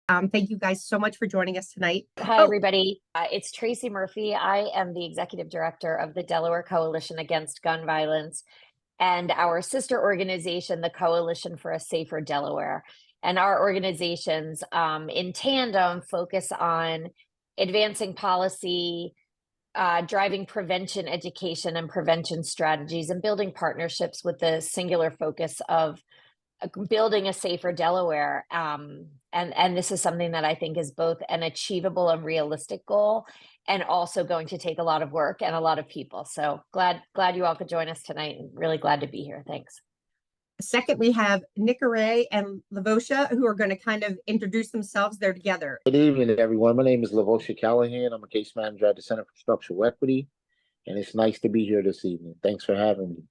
Thank you guys so much for joining us tonight. Hi, everybody. It's Tracy Murphy. I am the executive director of the Delaware Coalition Against Gun Violence and our sister organization, the Coalition for a Safer Delaware. And our organizations in tandem focus on advancing policy, driving prevention education and prevention strategies, and building partnerships with the singular focus of building a safer Delaware. And this is something that I think is both an achievable and realistic goal, and also going to take a lot of work and a lot of people. So glad you all could join us tonight, and really glad to be here. Thanks. Second, we have Nicoré and Lavosha, who are going to kind of introduce themselves. They're together. Good evening, everyone. My name is Lavosha Callahan. I'm a case manager at the Center for Structural Equity, and it's nice to be here this evening. Thanks for having me.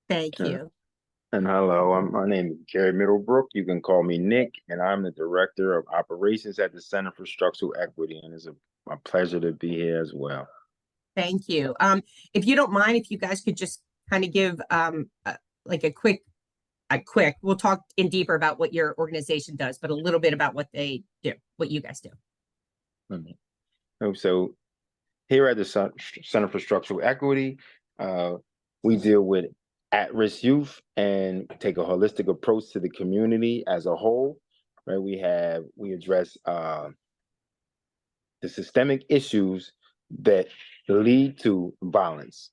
Thank you. And hello, my name is Gary Middlebrook. You can call me Nick, and I'm the Director of Operations at the Center for Structural Equity, and it's a pleasure to be here as well. Thank you. If you don't mind, if you guys could just kind of give like a quick, we'll talk in deeper about what your organization does, but a little bit about what they do, what you guys do. So here at the Center for Structural Equity, we deal with at-risk youth and take a holistic approach to the community as a whole. Right, we address the systemic issues that lead to violence,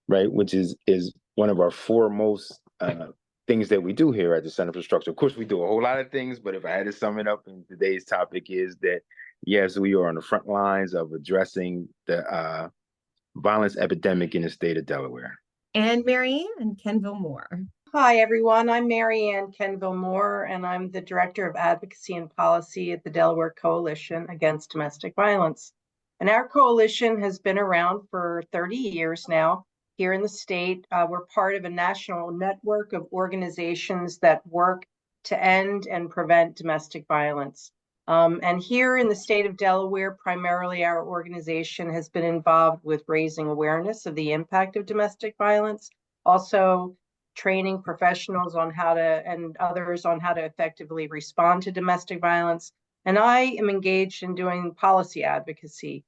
right, which is one of our foremost things that we do here at the Center for Structure. Of course, we do a whole lot of things, but if I had to sum it up in today's topic, is that yes, we are on the front lines of addressing the violence epidemic in the state of Delaware. And Mariann and Kenville-Moore. Hi, everyone. I'm Mariann Kenville-Moore, and I'm the Director of Advocacy and Policy at the Delaware Coalition Against Domestic Violence. And our coalition has been around for 30 years now here in the state. We're part of a national network of organizations that work to end and prevent domestic violence. And here in the state of Delaware, primarily our organization has been involved with raising awareness of the impact of domestic violence, also training professionals on how to, and others on how to effectively respond to domestic violence. And I am engaged in doing policy advocacy.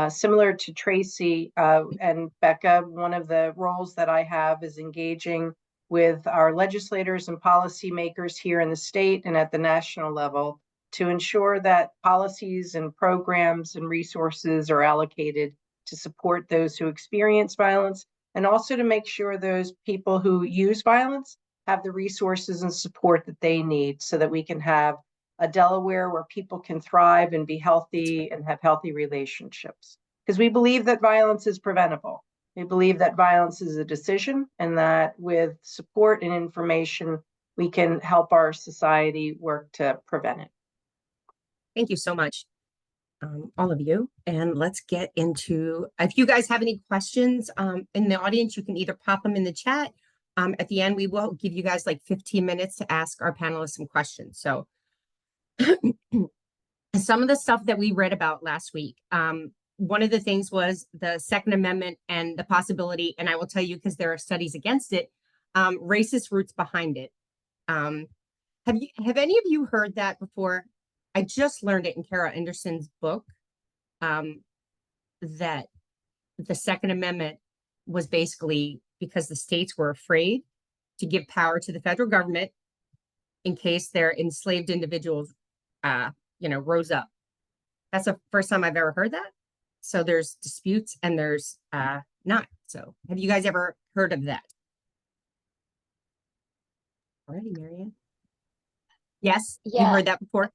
Similar to Tracy and Becca, one of the roles that I have is engaging with our legislators and policymakers here in the state and at the national level to ensure that policies and programs and resources are allocated to support those who experience violence, and also to make sure those people who use violence have the resources and support that they need so that we can have a Delaware where people can thrive and be healthy and have healthy relationships. Because we believe that violence is preventable. We believe that violence is a decision, and that with support and information, we can help our society work to prevent it. Thank you so much, all of you. And let's get into, if you guys have any questions in the audience, you can either pop them in the chat. At the end, we will give you guys like 15 minutes to ask our panelists some questions. So some of the stuff that we read about last week, one of the things was the Second Amendment and the possibility, and I will tell you because there are studies against it, racist roots behind it. Have any of you heard that before? I just learned it in Kara Anderson's book, that the Second Amendment was basically because the states were afraid to give power to the federal government in case their enslaved individuals, rose up. That's the first time I've ever heard that. So there's disputes and there's not. So have you guys ever heard of that? Alrighty, Mariann. Yes, Yeah. You heard that before?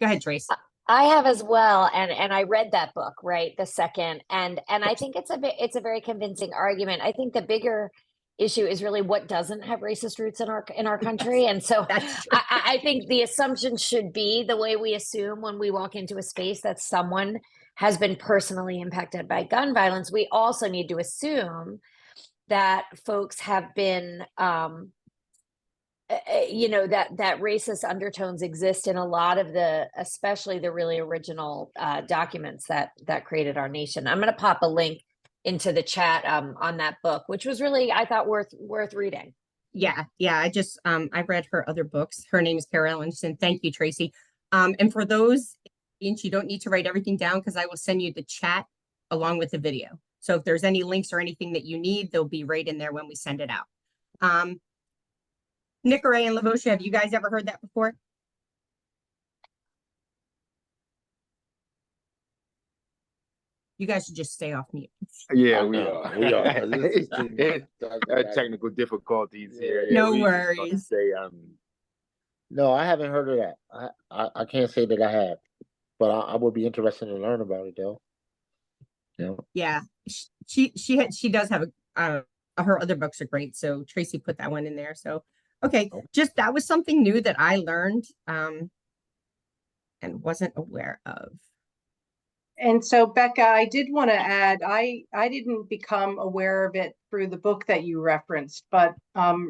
Go ahead, Trace. I have as well, and I read that book, right, the second, and I think it's a very convincing argument. I think the bigger issue is really what doesn't have racist roots in our country, and so I think the assumption should be the way we assume when we walk into a space that someone has been personally impacted by gun violence. We also need to assume that folks have been that racist undertones exist in a lot of especially the really original documents that created our nation. I'm going to pop a link into the chat on that book, which was really, I thought, worth reading. Yeah. I just I read her other books. Her name is Kara Anderson. Thank you, Tracy. And for those, you don't need to write everything down because I will send you the chat along with the video. So if there's any links or anything that you need, they'll be right in there when we send it out. Nicoré and Lavosia, have you guys ever heard that before? You guys should just stay off mute. Yeah, I we know, are. we are. This is too much. Technical difficulties here. No we just want to worries. Say, No, I haven't heard of that. I can't say that I have, but I would be interested to learn about it though. Yeah, she does have her other books are great. So Tracy put that one in there. So okay, just that was something new that I learned and wasn't aware of. And so Becca, I did want to add, I didn't become aware of it through the book that you referenced, but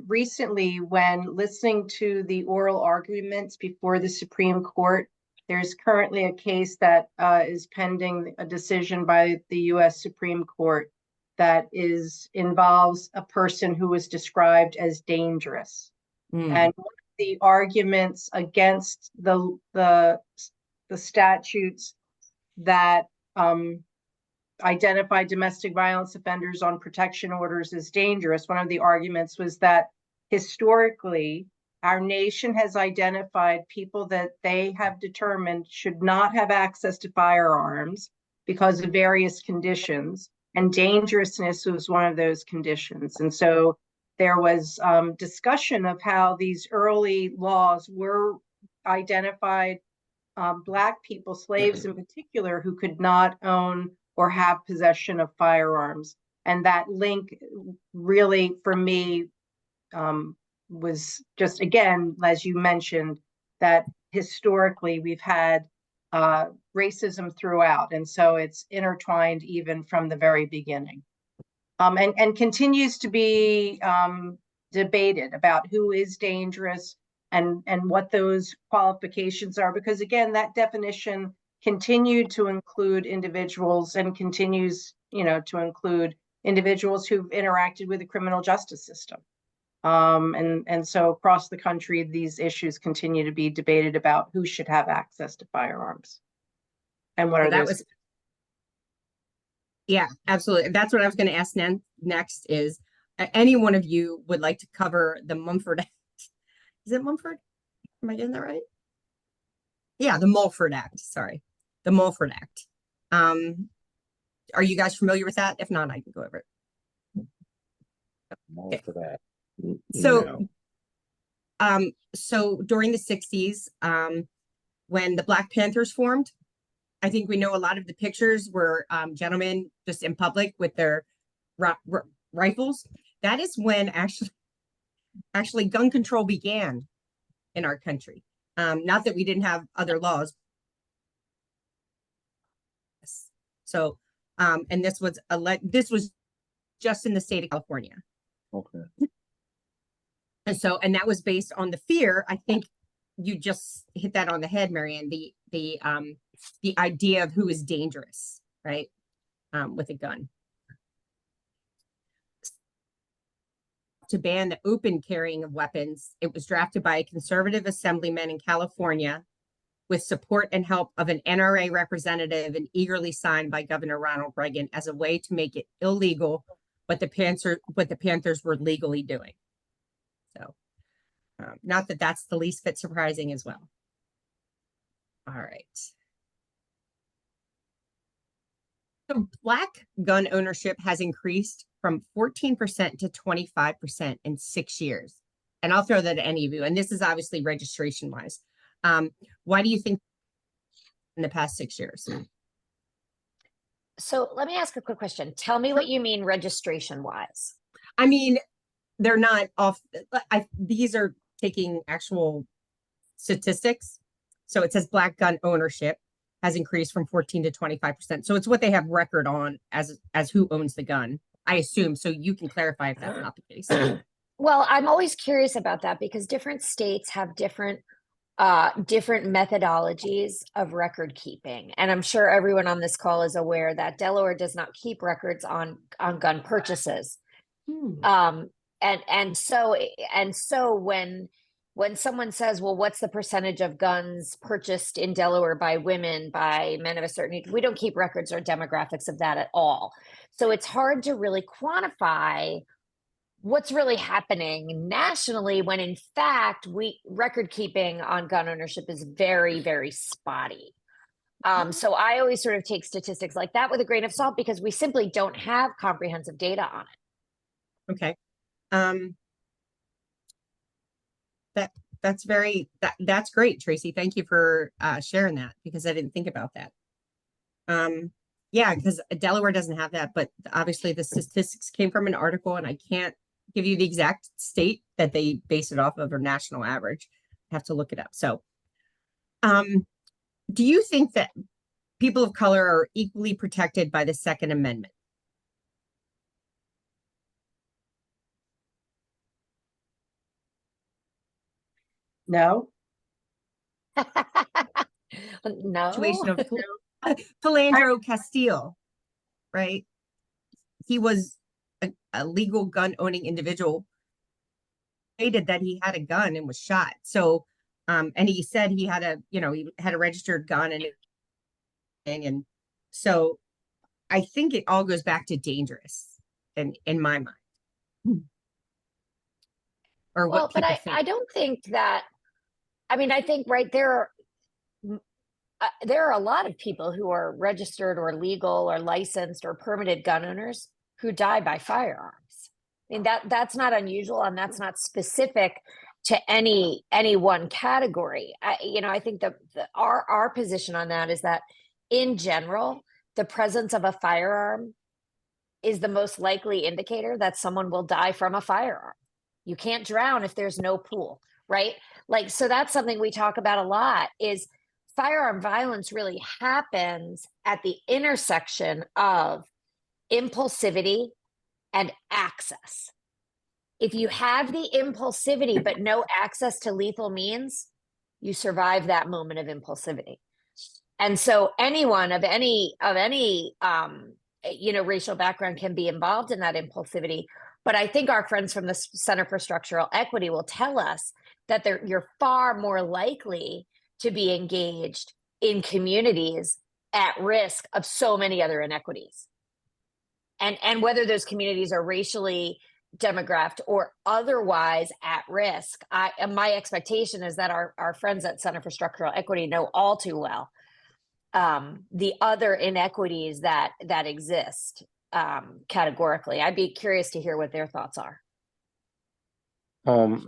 recently when listening to the oral arguments before the Supreme Court, there's currently a case that is pending a decision by the US Supreme Court that involves a person who was described as dangerous. And one of the arguments against the statutes that identify domestic violence offenders on protection orders as dangerous, one of the arguments was that historically, our nation has identified people that they have determined should not have access to firearms because of various conditions, and dangerousness was one of those conditions. And so there was discussion of how these early laws were identified Black people, slaves in particular, who could not own or have possession of firearms. And that link really, for me, was just, again, as you mentioned, that historically we've had racism throughout. And so it's intertwined even from the very beginning. And continues to be debated about who is dangerous, and what those qualifications are, because again, that definition continued to include individuals and continues, to include individuals who've interacted with the criminal justice system. And so across the country, these issues continue to be debated about who should have access to firearms. And what are those? Yeah, absolutely. That's what I was going to ask next is, any one of you would like to cover the Mumford Act? Is it Mumford? Am I getting that right? Yeah, the Mulford Act. Sorry, the Mulford Act. Are you guys familiar with that? If not, I can go over it. More for that. So, so during the 60s, when the Black Panthers formed, I think we know a lot of the pictures were gentlemen just in public with their rifles. That is when actually gun control began in our country. Not that we didn't have other laws. So, and this was just in the state of California. Okay. And so, and that was based on the fear. I think you just hit that on the head, Mariann. The idea of who is dangerous, right? With a gun. To ban the open carrying of weapons, it was drafted by a conservative assemblyman in California with support and help of an NRA representative and eagerly signed by Governor Ronald Reagan as a way to make it illegal what the Panthers were legally doing. So, not that that's the least bit surprising as well. All right. So Black gun ownership has increased from 14% to 25% in 6 years. And I'll throw that to any of you. And this is obviously registration wise. Why do you think in the past 6 years? So let me ask a quick question. Tell me what you mean registration wise. I mean, they're not off. These are taking actual statistics. So it says Black gun ownership has increased from 14 to 25%. So it's what they have record on as who owns the gun, I assume. So you can clarify if that's not the case. Well, I'm always curious about that because different states have different methodologies of record keeping. And I'm sure everyone on this call is aware that Delaware does not keep records on gun purchases. And so when when someone says, well, what's the percentage of guns purchased in Delaware by women, by men of a certain age? We don't keep records or demographics of that at all. So it's hard to really quantify what's really happening nationally when in fact record keeping on gun ownership is very, very spotty. So I always sort of take statistics like that with a grain of salt because we simply don't have comprehensive data on it. Okay. That's great, Tracy. Thank you for sharing that because I didn't think about that. Yeah, because Delaware doesn't have that, but obviously the statistics came from an article and I can't give you the exact state that they base it off of or national average. I have to look it up. So, do you think that people of color are equally protected by the Second Amendment? No, No. Situation of Philandro Castile, right? He was a legal gun owning individual, stated that he had a gun and was shot. So, and he said he had he had a registered gun and so I think it all goes back to dangerous in my mind. Or what Well, but people think. I don't think that, I mean, I think right there are a lot of people who are registered or legal or licensed or permitted gun owners who die by firearms. I mean, that's not unusual and that's not specific to any one category. I think our position on that is that in general, the presence of a firearm is the most likely indicator that someone will die from a firearm. You can't drown if there's no pool, right? Like, so that's something we talk about a lot is firearm violence really happens at the intersection of impulsivity and access. If you have the impulsivity but no access to lethal means, you survive that moment of impulsivity. And so anyone of any racial background can be involved in that impulsivity. But I think our friends from the Center for Structural Equity will tell us that you're far more likely to be engaged in communities at risk of so many other inequities. And whether those communities are racially, demographic, or otherwise at risk, my expectation is that our friends at Center for Structural Equity know all too well the other inequities that exist categorically. I'd be curious to hear what their thoughts are.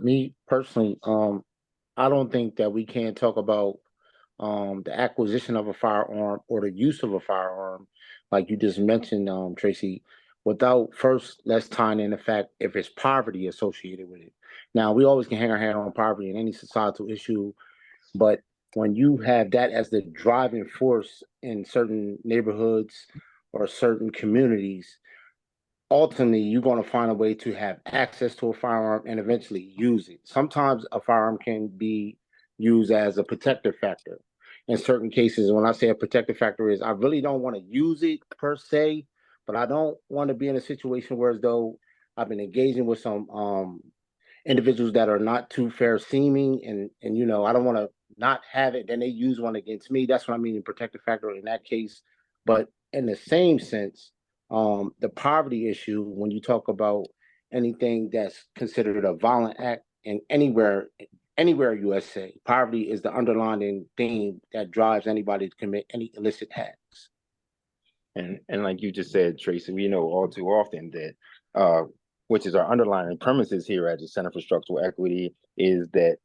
Me personally, I don't think that we can talk about the acquisition of a firearm or the use of a firearm, like you just mentioned, Tracy, without first let's tie in the fact if it's poverty associated with it. Now, we always can hang our hat on poverty in any societal issue, but when you have that as the driving force in certain neighborhoods or certain communities, ultimately you're going to find a way to have access to a firearm and eventually use it. Sometimes a firearm can be used as a protective factor. In certain cases, when I say a protective factor is I really don't want to use it per se, but I don't want to be in a situation where as though I've been engaging with some individuals that are not too fair seeming and I don't want to not have it, then they use one against me. That's what I mean in protective factor in that case. But in the same sense, the poverty issue, when you talk about anything that's considered a violent act in anywhere USA, poverty is the underlying theme that drives anybody to commit any illicit acts. And like you just said, Tracy, we know all too often that which is our underlying premises here at the Center for Structural Equity, is that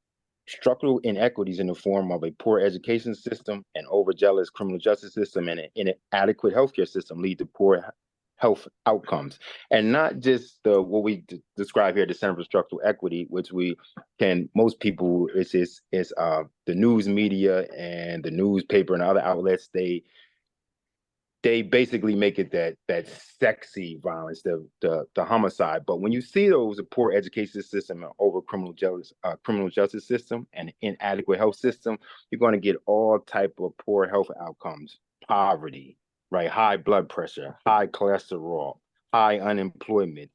structural inequities in the form of a poor education system, an overzealous criminal justice system, and an inadequate healthcare system lead to poor health outcomes. And not just what we describe here at the Center for Structural Equity, which most people, it's the news media and the newspaper and other outlets, they basically make it that sexy violence, the homicide. But when you see those, a poor education system, an over criminal justice system, and an inadequate health system, you're going to get all type of poor health outcomes, poverty, right? High blood pressure, high cholesterol, high unemployment,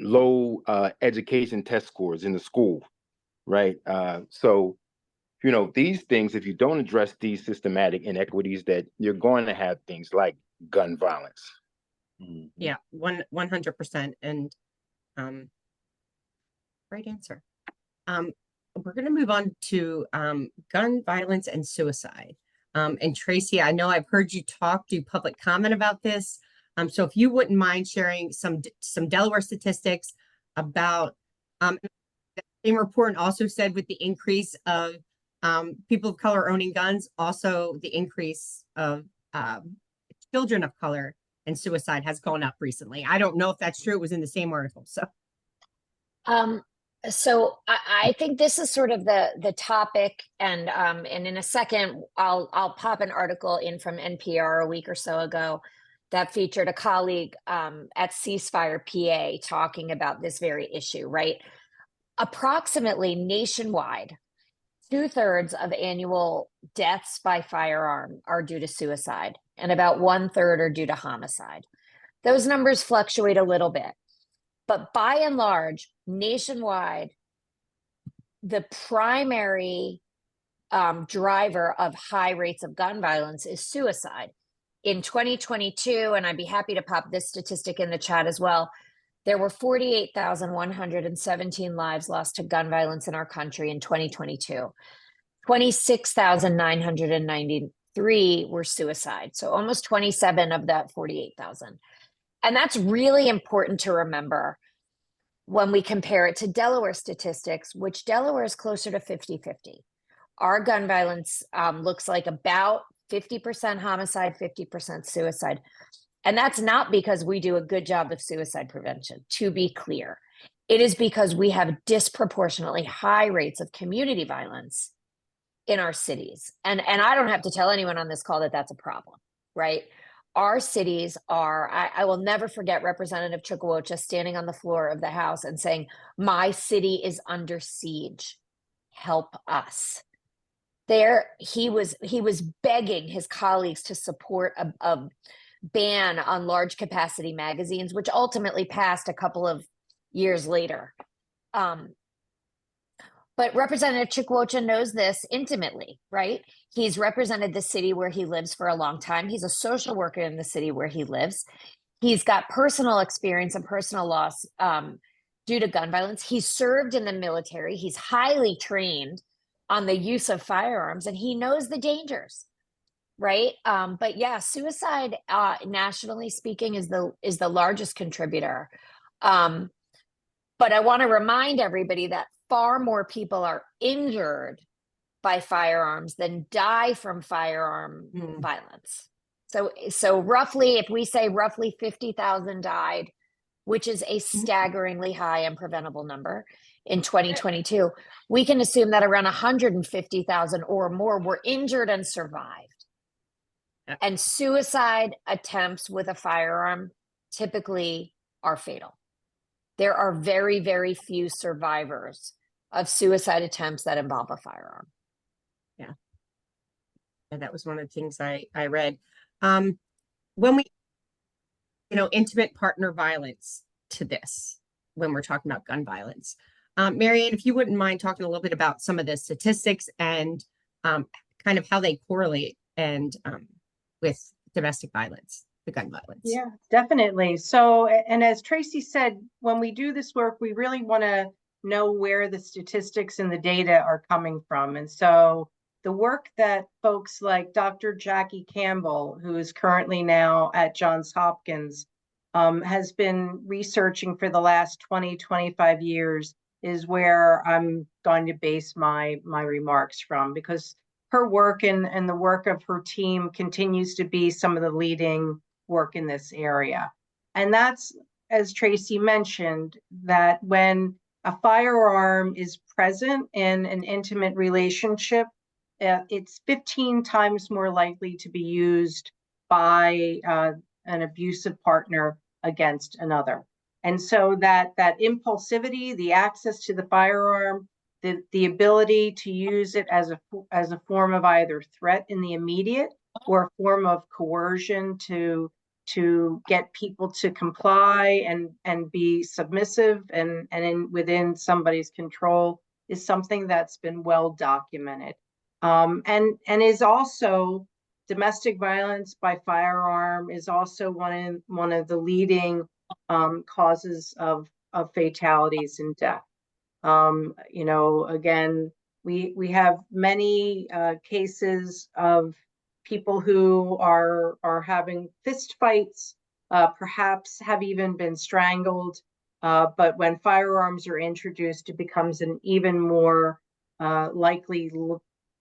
low education test scores in the school, right? So, you know, these things, if you don't address these systematic inequities, that you're going to have things like gun violence. Yeah, 100%. And right answer. We're going to move on to gun violence and suicide. And Tracy, I know I've heard you do public comment about this. So if you wouldn't mind sharing some Delaware statistics about the same report also said with the increase of people of color owning guns, also the increase of children of color and suicide has gone up recently. I don't know if that's true. It was in the same article. So I think this is sort of the topic, and in a second I'll pop an article in from NPR a week or so ago that featured a colleague at Ceasefire PA talking about this very issue, right? Approximately nationwide, 2/3 of annual deaths by firearm are due to suicide, and about 1/3 are due to homicide. Those numbers fluctuate a little bit, but by and large, nationwide, the primary driver of high rates of gun violence is suicide. In 2022, and I'd be happy to pop this statistic in the chat as well, there were 48,117 lives lost to gun violence in our country in 2022. 26,993 were suicide. So almost 27 of that 48,000. And that's really important to remember when we compare it to Delaware statistics, which Delaware is closer to 50-50. Our gun violence looks like about 50% homicide, 50% suicide. And that's not because we do a good job of suicide prevention, to be clear. It is because we have disproportionately high rates of community violence in our cities. And I don't have to tell anyone on this call that that's a problem, right? Our cities are, I will never forget Representative Chukwuocha standing on the floor of the House and saying, my city is under siege, help us. There, he was begging his colleagues to support a ban on large capacity magazines, which ultimately passed a couple of years later. But Representative Chukwuocha knows this intimately, right? He's represented the city where he lives for a long time. He's a social worker in the city where he lives. He's got personal experience and personal loss due to gun violence. He served in the military. He's highly trained on the use of firearms, and he knows the dangers, right? But yeah, suicide, nationally speaking, is the largest contributor. But I want to remind everybody that far more people are injured by firearms than die from firearm violence. So roughly, if we say roughly 50,000 died, which is a staggeringly high and preventable number in 2022, we can assume that around 150,000 or more were injured and survived. And suicide attempts with a firearm typically are fatal. There are very, very few survivors of suicide attempts that involve a firearm. Yeah. And that was one of the things I read. When we, intimate partner violence to this, when we're talking about gun violence. Mariann, if you wouldn't mind talking a little bit about some of the statistics and kind of how they correlate and with domestic violence, the gun violence. Yeah, definitely. So, and as Tracy said, when we do this work, we really want to know where the statistics and the data are coming from. And so the work that folks like Dr. Jackie Campbell, who is currently now at Johns Hopkins, has been researching for the last 20-25 years is where I'm going to base my remarks from, because her work and the work of her team continues to be some of the leading work in this area. And that's, as Tracy mentioned, that when a firearm is present in an intimate relationship, it's 15 times more likely to be used by an abusive partner against another. And so that impulsivity, the access to the firearm, the ability to use it as a form of either threat in the immediate or a form of coercion to to get people to comply and be submissive and within somebody's control is something that's been well documented. And is also domestic violence by firearm is also one of the leading causes of fatalities and death. You know, again, we have many cases of people who are having fist fights, perhaps have even been strangled. But when firearms are introduced, it becomes an even more likely,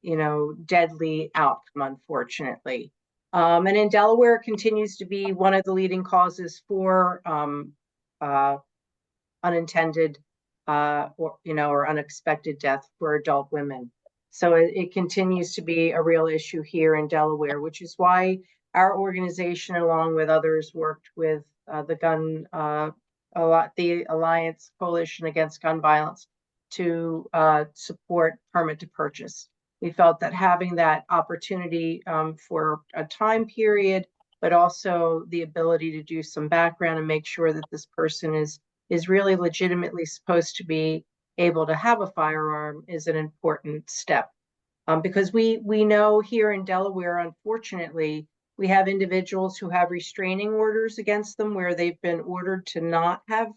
you know, deadly outcome, unfortunately. And in Delaware, it continues to be one of the leading causes for unintended or unexpected death for adult women. So it continues to be a real issue here in Delaware, which is why our organization, along with others, worked with the Alliance Coalition Against Gun Violence to support permit to purchase. We felt that having that opportunity for a time period, but also the ability to do some background and make sure that this person is really legitimately supposed to be able to have a firearm is an important step. Because we know here in Delaware, unfortunately, we have individuals who have restraining orders against them where they've been ordered to not have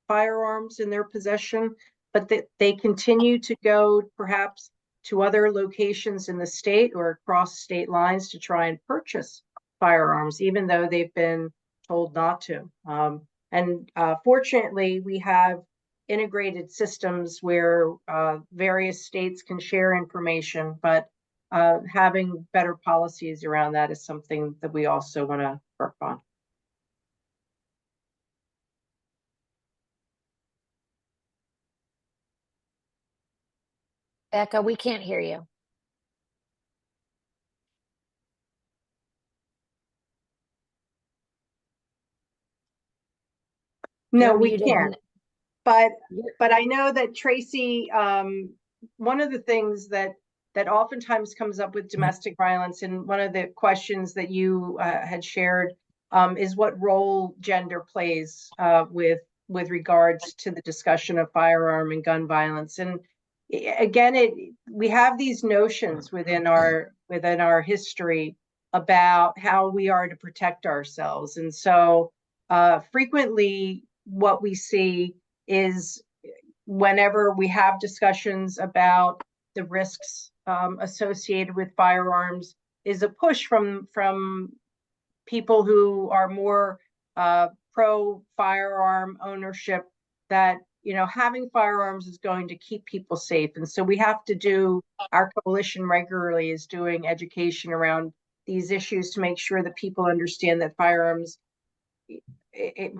firearms in their possession, but they continue to go perhaps to other locations in the state or across state lines to try and purchase firearms, even though they've been told not to. And fortunately, we have integrated systems where various states can share information, but having better policies around that is something that we also want to work on. Becca, we can't hear you. No, You're we muted. can't. But You're- I know that Tracy, one of the things that oftentimes comes up with domestic violence, and one of the questions that you had shared is what role gender plays with regards to the discussion of firearm and gun violence. And again, we have these notions within our history about how we are to protect ourselves. And so frequently what we see is whenever we have discussions about the risks associated with firearms is a push from people who are more pro firearm ownership that, you know, having firearms is going to keep people safe. And so we have to do, our coalition regularly is doing education around these issues to make sure that people understand that firearms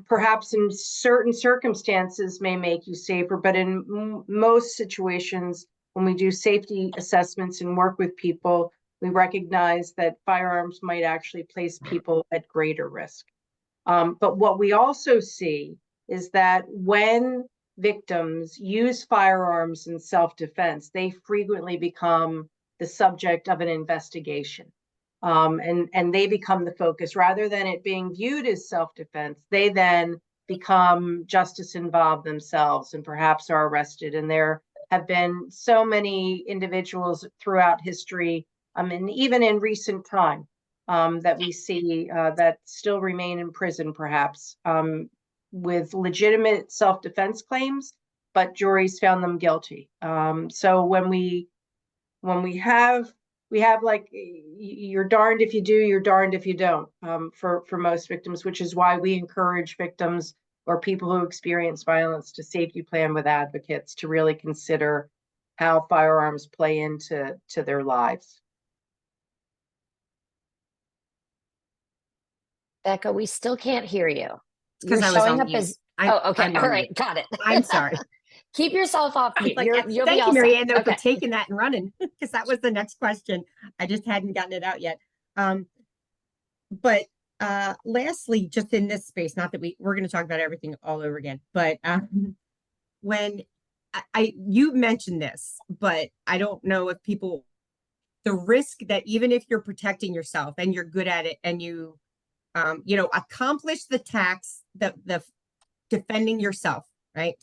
perhaps in certain circumstances may make you safer, but in most situations, when we do safety assessments and work with people, we recognize that firearms might actually place people at greater risk. But what we also see is that when victims use firearms in self-defense, they frequently become the subject of an investigation. And they become the focus rather than it being viewed as self-defense. They then become justice involved themselves and perhaps are arrested. And there have been so many individuals throughout history, and even in recent time, that we see that still remain in prison, perhaps with legitimate self-defense claims, but juries found them guilty. So when we have like, you're darned if you do, you're darned if you don't, for most victims, which is why we encourage victims or people who experience violence to safety plan with advocates to really consider how firearms play into their lives. Becca, we still can't hear you. Because You're I was showing on up mute. as okay. I'm on All right, mute. got it. I'm sorry. Keep yourself off mute. Like, You'll thank be all you, Mariann, set. though, for Okay. taking that and running, because that was the next question. I just hadn't gotten it out yet. But lastly, just in this space, not that we're going to talk about everything all over again, but when you mentioned this, but I don't know if people, the risk that even if you're protecting yourself and you're good at it and you accomplish the tax, the defending yourself, right?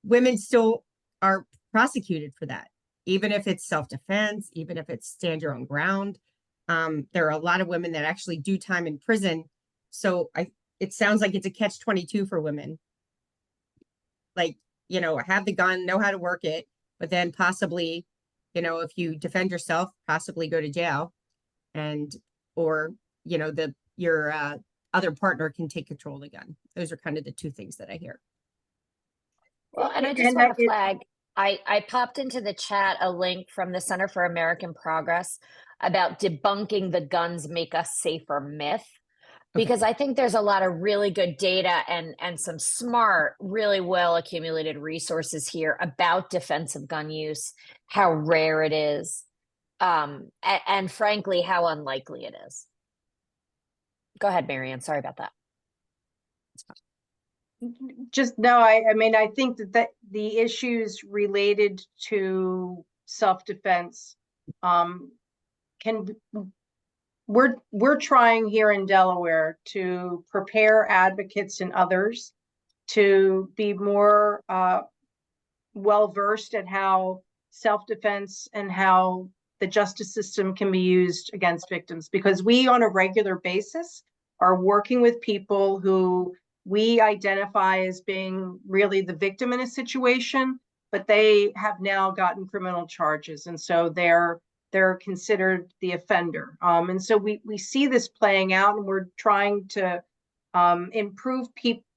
Women still are prosecuted for that, even if it's self-defense, even if it's stand your own ground. There are a lot of women that actually do time in prison. So it sounds like it's a catch-22 for women. Like, have the gun, know how to work it, but then possibly, if you defend yourself, possibly go to jail, or your other partner can take control of the gun. Those are kind of the two things that I hear. Well, and I just want to flag, I popped into the chat a link from the Center for American Progress about debunking the guns make us safer myth, because I think there's a lot of really good data and some smart, really well accumulated resources here about defensive gun use, how rare it is, and frankly, how unlikely it is. Go ahead, Mariann. Sorry about that. I think that the issues related to self-defense we're trying here in Delaware to prepare advocates and others to be more well-versed at how self-defense and how the justice system can be used against victims, because we on a regular basis are working with people who we identify as being really the victim in a situation, but they have now gotten criminal charges. And so they're considered the offender. And so we see this playing out, and we're trying to improve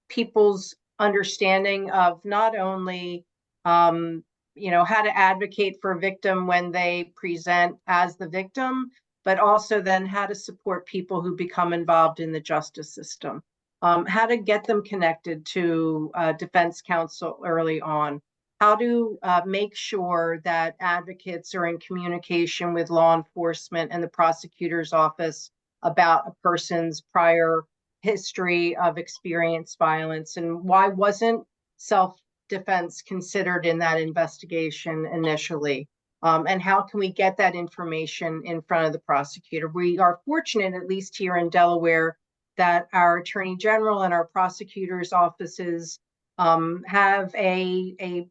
people's understanding of not only, how to advocate for a victim when they present as the victim, but also then how to support people who become involved in the justice system. How to get them connected to defense counsel early on, how to make sure that advocates are in communication with law enforcement and the prosecutor's office about a person's prior history of experienced violence, and why wasn't self-defense considered in that investigation initially, and how can we get that information in front of the prosecutor. We are fortunate, at least here in Delaware, that our Attorney General and our prosecutors' offices have an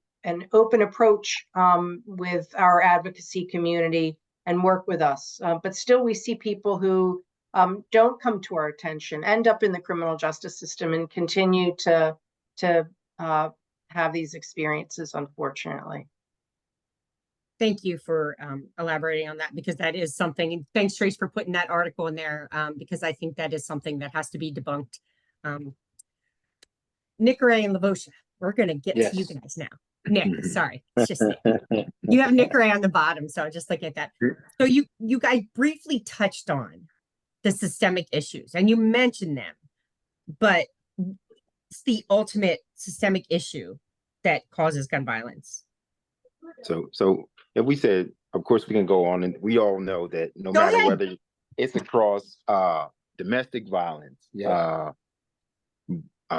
open approach with our advocacy community and work with us. But still, we see people who don't come to our attention, end up in the criminal justice system, and continue to have these experiences, unfortunately. Thank you for elaborating on that, because that is something, and thanks, Trace, for putting that article in there, because I think that is something that has to be debunked. Nick, Ray, and Lavosha, we're going to get to you guys now. Nick, sorry, it's just Nick. You have Nick Ray on the bottom, so just look at that. So you guys briefly touched on the systemic issues, and you mentioned them, but it's the ultimate systemic issue that causes gun violence. So if we said, of course, we can go on, and we all know that no matter whether it's across domestic violence,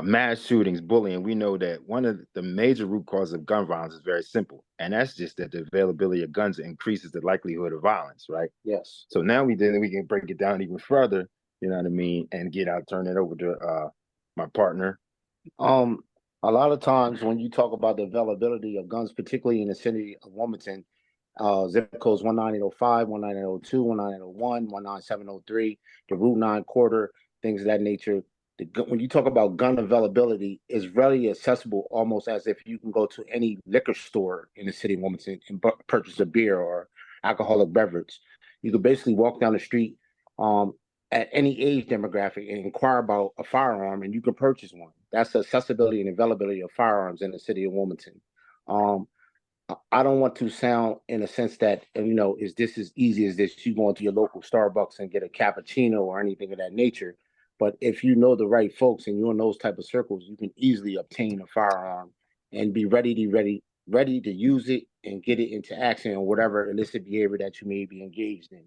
mass shootings, bullying, we know that one of the major root causes of gun violence is very simple, and that's just that the availability of guns increases the likelihood of violence, right? Yes. So now we can break it down even further, you know what I mean, and turn it over to my partner. A lot of times when you talk about the availability of guns, particularly in the city of Wilmington, zip codes 19805, 19802, 19801, 19703, the Route 9 corridor, things of that nature. When you talk about gun availability, it's readily accessible, almost as if you can go to any liquor store in the city of Wilmington and purchase a beer or alcoholic beverage. You could basically walk down the street at any age demographic and inquire about a firearm, and you can purchase one. That's the accessibility and availability of firearms in the city of Wilmington. I don't want to sound in a sense that, is this as easy as this, you go into your local Starbucks and get a cappuccino or anything of that nature. But if you know the right folks and you're in those type of circles, you can easily obtain a firearm and be ready to use it and get it into action or whatever illicit behavior that you may be engaged in.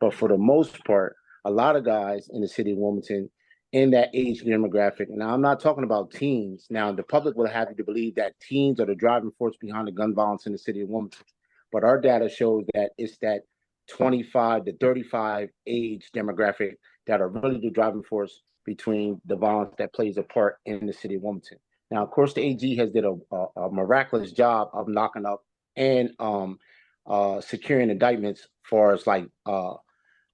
But for the most part, a lot of guys in the city of Wilmington in that age demographic, and I'm not talking about teens. Now, the public will have you to believe that teens are the driving force behind the gun violence in the city of Wilmington. But our data shows that it's that 25 to 35 age demographic that are really the driving force between the violence that plays a part in the city of Wilmington. Now, of course, the AG has did a miraculous job of knocking up and securing indictments for us, like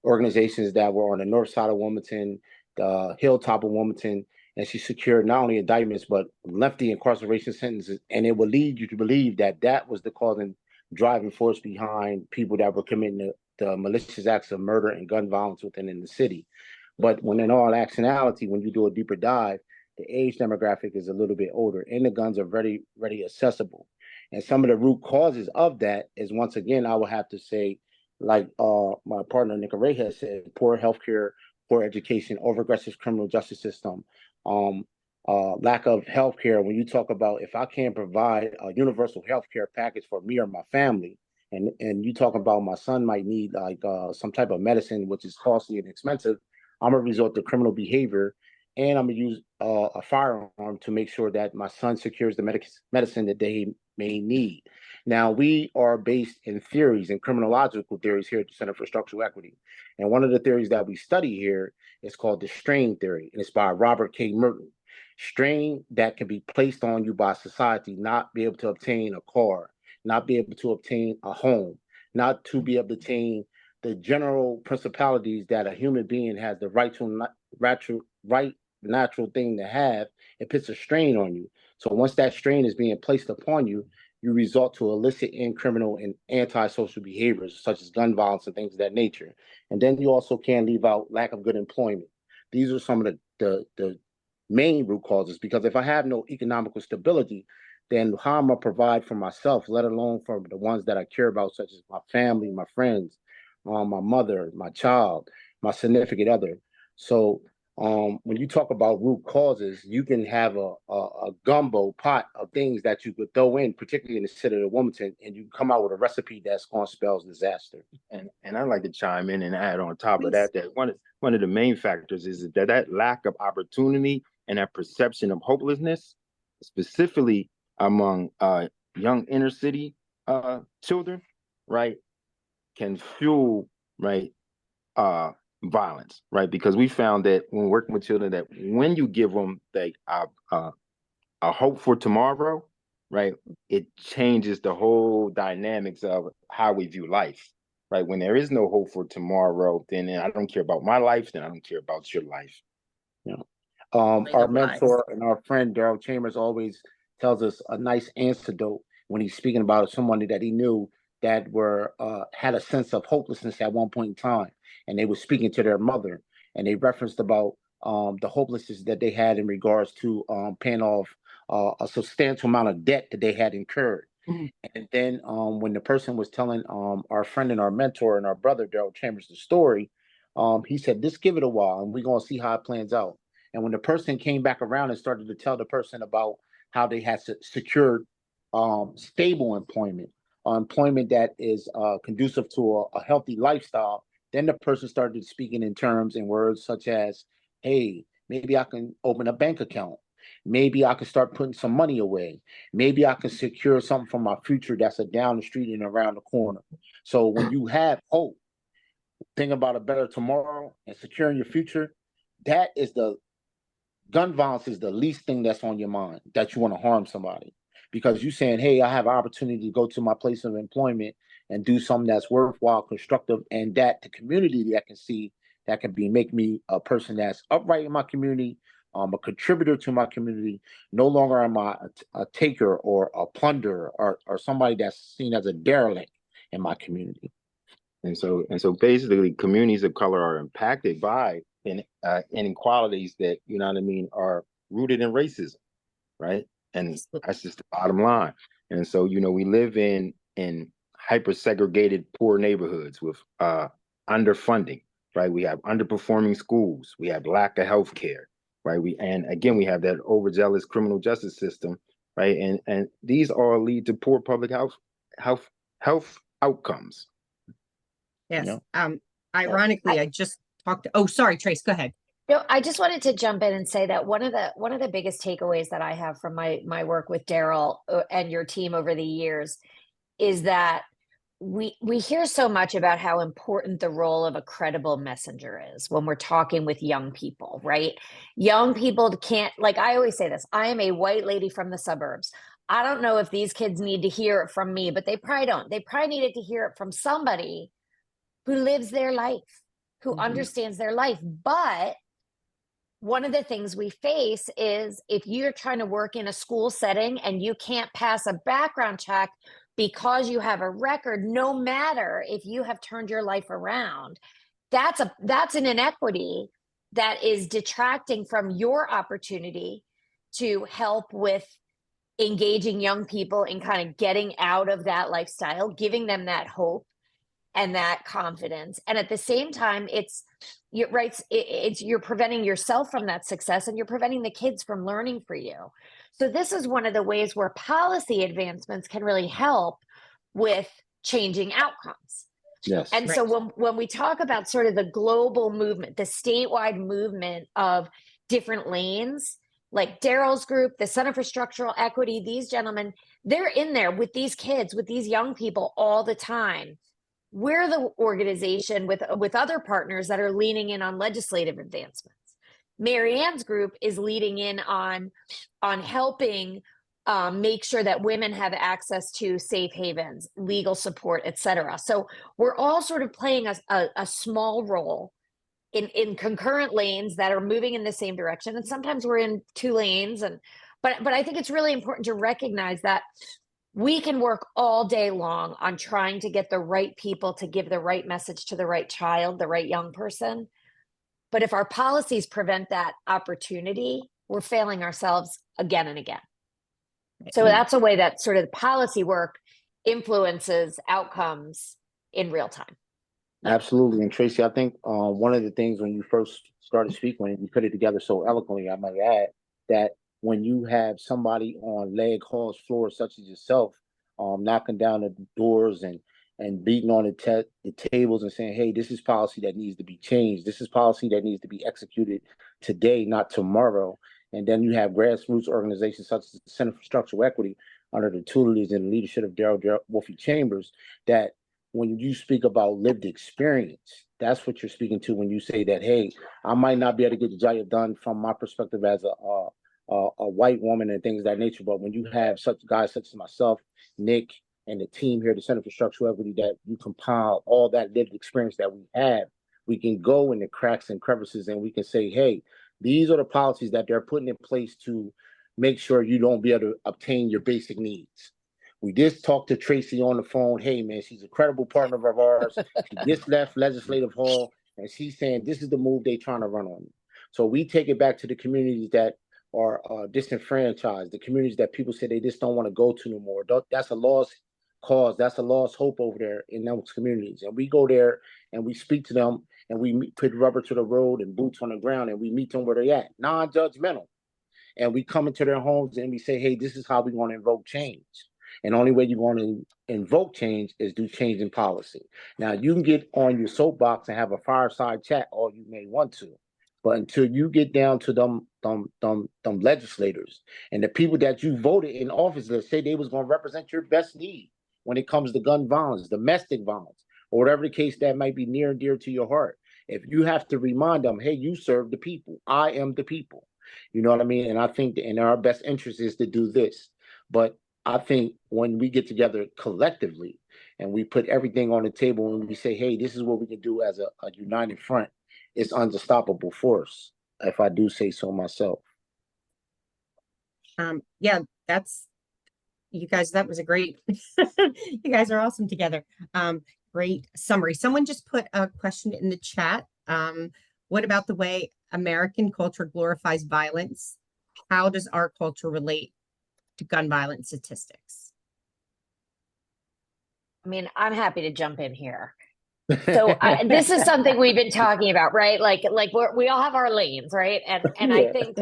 organizations that were on the north side of Wilmington, the hilltop of Wilmington, and she secured not only indictments but lengthy incarceration sentences. And it will lead you to believe that that was the causing driving force behind people that were committing the malicious acts of murder and gun violence within the city. But when in all actionality, when you do a deeper dive, the age demographic is a little bit older and the guns are very, very accessible. And some of the root causes of that is, once again, I would have to say, like my partner Nick Ray has said, poor healthcare, poor education, over-aggressive criminal justice system, lack of healthcare. When you talk about, if I can't provide a universal healthcare package for me or my family, and you talk about my son might need like some type of medicine which is costly and expensive, I'm gonna resort to criminal behavior, and I'm gonna use a firearm to make sure that my son secures the medicine that they may need. Now, we are based in theories and criminological theories here at the Center for Structural Equity. And one of the theories that we study here is called the strain theory, and it's by Robert K. Merton. Strain that can be placed on you by society, not be able to obtain a car, not be able to obtain a home, not to be able to obtain the general principalities that a human being has the natural thing to have. It puts a strain on you. So once that strain is being placed upon you, you resort to illicit and criminal and antisocial behaviors such as gun violence and things of that nature. And then you also can't leave out lack of good employment. These are some of the main root causes, because if I have no economical stability, then how am I provide for myself, let alone for the ones that I care about, such as my family, my friends, my mother, my child, my significant other. So when you talk about root causes, you can have a gumbo pot of things that you could throw in, particularly in the city of Wilmington, and you come out with a recipe that's going to spell disaster. And I'd like to chime in and add on top of Please. that one of the main factors is that lack of opportunity and that perception of hopelessness, specifically among young inner city children, right, can fuel, right, violence, right? Because we found that when working with children, that when you give them a hope for tomorrow, right, it changes the whole dynamics of how we view life, right? When there is no hope for tomorrow, then I don't care about my life, then I don't care about your life. You know, our mentor and our friend Daryl Chambers always tells us a nice antidote when he's speaking about someone that he knew that were had a sense of hopelessness at one point in time, and they were speaking to their mother, and they referenced about the hopelessness that they had in regards to paying off a substantial amount of debt that they had incurred. Mhm. And then when the person was telling our friend and our mentor and our brother Daryl Chambers the story, he said, "Just give it a while, and we're gonna see how it plans out." And when the person came back around and started to tell the person about how they had secured stable employment, employment that is conducive to a healthy lifestyle, then the person started speaking in terms and words such as, "Hey, maybe I can open a bank account. Maybe I can start putting some money away. Maybe I can secure something for my future that's down the street and around the corner." So when you have hope, think about a better tomorrow and securing your future, that is the gun violence is the least thing that's on your mind, that you want to harm somebody, because you saying, "Hey, I have an opportunity to go to my place of employment and do something that's worthwhile, constructive, and that the community that can see that can make me a person that's upright in my community, a contributor to my community. No longer am I a taker or a plunderer or somebody that's seen as a derelict in my community." And so basically communities of color are impacted by inequalities that, you know what I mean, are rooted in racism, right? And that's just the bottom line. And so, you know, we live in hyper segregated poor neighborhoods with underfunding, right? We have underperforming schools, we have lack of health care, right? We have that overzealous criminal justice system, right? And these all lead to poor public health outcomes. Yes. You know? Ironically, I just talked to, oh, sorry, Trace, go ahead. No, I just wanted to jump in and say that one of the biggest takeaways that I have from my work with Daryl and your team over the years is that we hear so much about how important the role of a credible messenger is when we're talking with young people, right? Young people can't, like I always say this, I am a white lady from the suburbs. I don't know if these kids need to hear it from me, but they probably don't. They probably needed to hear it from somebody who lives their life, who understands their life. But one of the things we face is if you're trying to work in a school setting and you can't pass a background check because you have a record, no matter if you have turned your life around, that's an inequity that is detracting from your opportunity to help with engaging young people in kind of getting out of that lifestyle, giving them that hope and that confidence. And at the same time, you're preventing yourself from that success, and you're preventing the kids from learning for you. So this is one of the ways where policy advancements can really help with changing outcomes. Yes. And so when we talk about sort of the global movement, the statewide movement of different lanes, like Daryl's group, the Center for Structural Equity, these gentlemen, they're in there with these kids, with these young people all the time. We're the organization with other partners that are leaning in on legislative advancements. Mariann's group is leading in on helping make sure that women have access to safe havens, legal support, et cetera. So we're all sort of playing a small role in concurrent lanes that are moving in the same direction. And sometimes we're in two lanes. But I think it's really important to recognize that we can work all day long on trying to get the right people to give the right message to the right child, the right young person. But if our policies prevent that opportunity, we're failing ourselves again and again. So that's a way that sort of the policy work influences outcomes in real time. Absolutely. And Tracy, I think one of the things when you first started speaking, and you put it together so eloquently, I might add, that when you have somebody on Leg Hall's floor, such as yourself, knocking down the doors and beating on the tables and saying, hey, this is policy that needs to be changed. This is policy that needs to be executed today, not tomorrow. And then you have grassroots organizations such as the Center for Structural Equity under the tutelage and leadership of Daryl Wolfie Chambers, that when you speak about lived experience, that's what you're speaking to when you say that, hey, I might not be able to get the job done from my perspective as a white woman and things of that nature. But when you have such guys such as myself, Nick, and the team here at the Center for Structural Equity, that you compile all that lived experience that we have, we can go in the cracks and crevices and we can say, hey, these are the policies that they're putting in place to make sure you don't be able to obtain your basic needs. We just talked to Tracy on the phone. Hey, man, she's a credible partner of ours. She just left Legislative Hall, and she's saying this is the move they're trying to run on. So we take it back to the communities that are disenfranchised, the communities that people say they just don't want to go to no more. That's a lost cause. That's a lost hope over there in those communities. And we go there and we speak to them and we put rubber to the road and boots on the ground and we meet them where they're at, non-judgmental. And we come into their homes and we say, hey, this is how we're going to invoke change. And the only way you're going to invoke change is do change in policy. Now, you can get on your soapbox and have a fireside chat all you may want to. But until you get down to them legislators and the people that you voted in office that say they was going to represent your best need when it comes to gun violence, domestic violence, or whatever the case that might be near and dear to your heart, if you have to remind them, hey, you serve the people. I am the people. You know what I mean? And I think that in our best interest is to do this. But I think when we get together collectively and we put everything on the table and we say, hey, this is what we can do as a united front, it's unstoppable force, if I do say so myself. Yeah, you guys, that was a great, you guys are awesome together. Great summary. Someone just put a question in the chat. What about the way American culture glorifies violence? How does our culture relate to gun violence statistics? I mean, I'm happy to jump in here. So this is something we've been talking about, right? Like we all have our lanes, right? And I think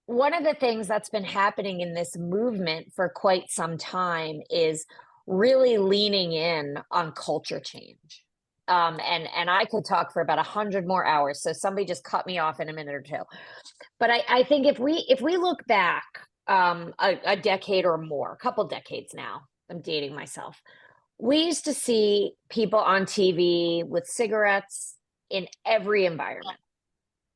one of the things that's been happening in this movement for quite some time is really leaning in on culture change. And I could talk for about 100 more hours. So somebody just cut me off in a minute or two. But I think if we look back a decade or more, a couple decades now, I'm dating myself. We used to see people on TV with cigarettes in every environment.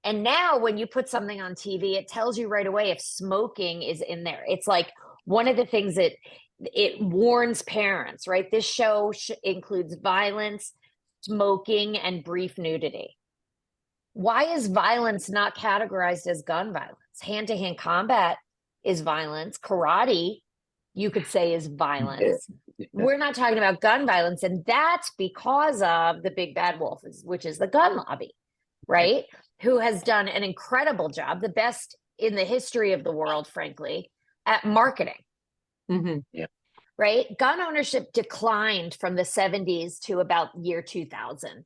And now when you put something on TV, it tells you right away if smoking is in there. It's like one of the things that it warns parents, right? This show includes violence, smoking, and brief nudity. Why is violence not categorized as gun violence? Hand-to-hand combat is violence. Karate, you could say, is violence. We're not talking about gun violence, and that's because of the big bad wolf, which is the gun lobby, right? Who has done an incredible job, the best in the history of the world, frankly, at marketing. Mm-hmm. Right? Gun ownership declined from the 70s to about year 2000.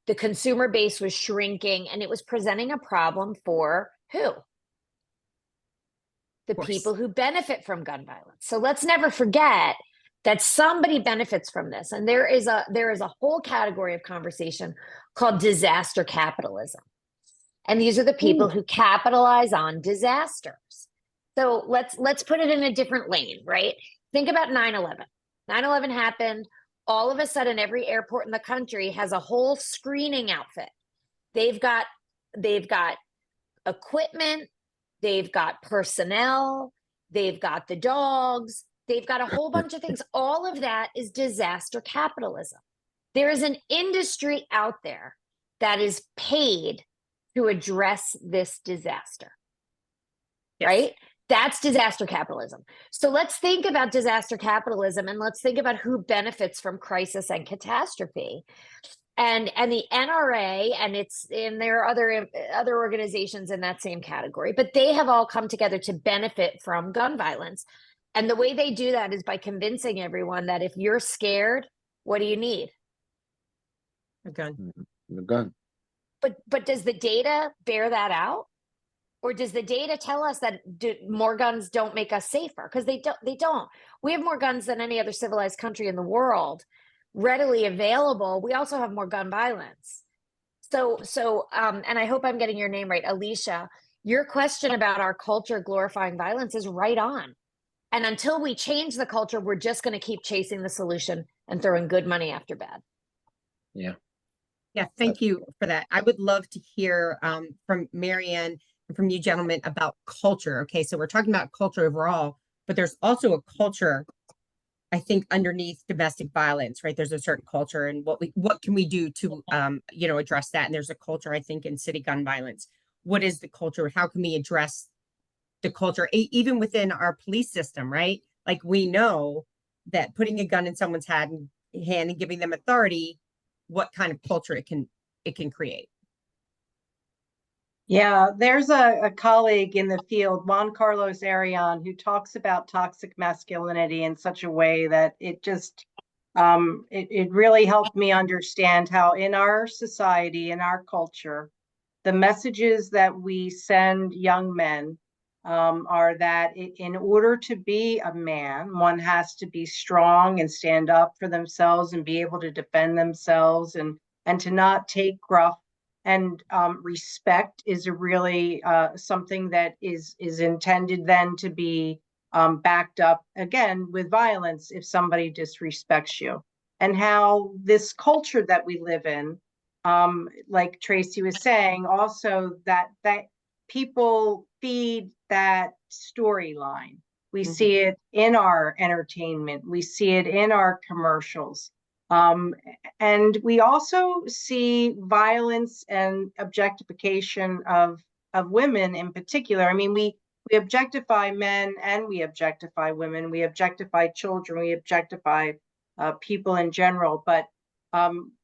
The consumer base was shrinking, and it was presenting a problem for who? The people who benefit from gun violence. So let's never forget that somebody benefits from this. And there is a whole category of conversation called disaster capitalism. And these are the people who capitalize on disasters. So let's put it in a different lane, right? Think about 9/11. 9/11 happened. All of a sudden, every airport in the country has a whole screening outfit. They've got equipment, they've got personnel, they've got the dogs, they've got a whole bunch of things. All of that is disaster capitalism. There is an industry out there that is paid to address this disaster, right? That's disaster capitalism. So let's think about disaster capitalism, and let's think about who benefits from crisis and catastrophe. And the NRA, and there are other organizations in that same category, but they have all come together to benefit from gun violence. And the way they do that is by convincing everyone that if you're scared, what do you need? A gun. A gun. But does the data bear that out? Or does the data tell us that more guns don't make us safer? Because they don't. We have more guns than any other civilized country in the world, readily available. We also have more gun violence. So, and I hope I'm getting your name right, Alicia. Your question about our culture glorifying violence is right on. And until we change the culture, we're just going to keep chasing the solution and throwing good money after bad. Yeah. Yeah, thank you for that. I would love to hear from Mariann and from you gentlemen about culture. Okay, so we're talking about culture overall, but there's also a culture, I think, underneath domestic violence, right? There's a certain culture, and what can we do to address that? And there's a culture, I think, in city gun violence. What is the culture? How can we address the culture, even within our police system, right? Like, we know that putting a gun in someone's hand and giving them authority, what kind of culture it can create. Yeah, there's a colleague in the field, Juan Carlos Arion, who talks about toxic masculinity in such a way that it just it really helped me understand how in our society, in our culture, the messages that we send young men are that in order to be a man, one has to be strong and stand up for themselves and be able to defend themselves and to not take gruff. And respect is a really something that is intended then to be backed up again with violence if somebody disrespects you. And how this culture that we live in, like Tracy was saying, also that people feed that storyline. We see it in our entertainment. We see it in our commercials. And we also see violence and objectification of women in particular. I mean, we objectify men and we objectify women. We objectify children. We objectify people in general. But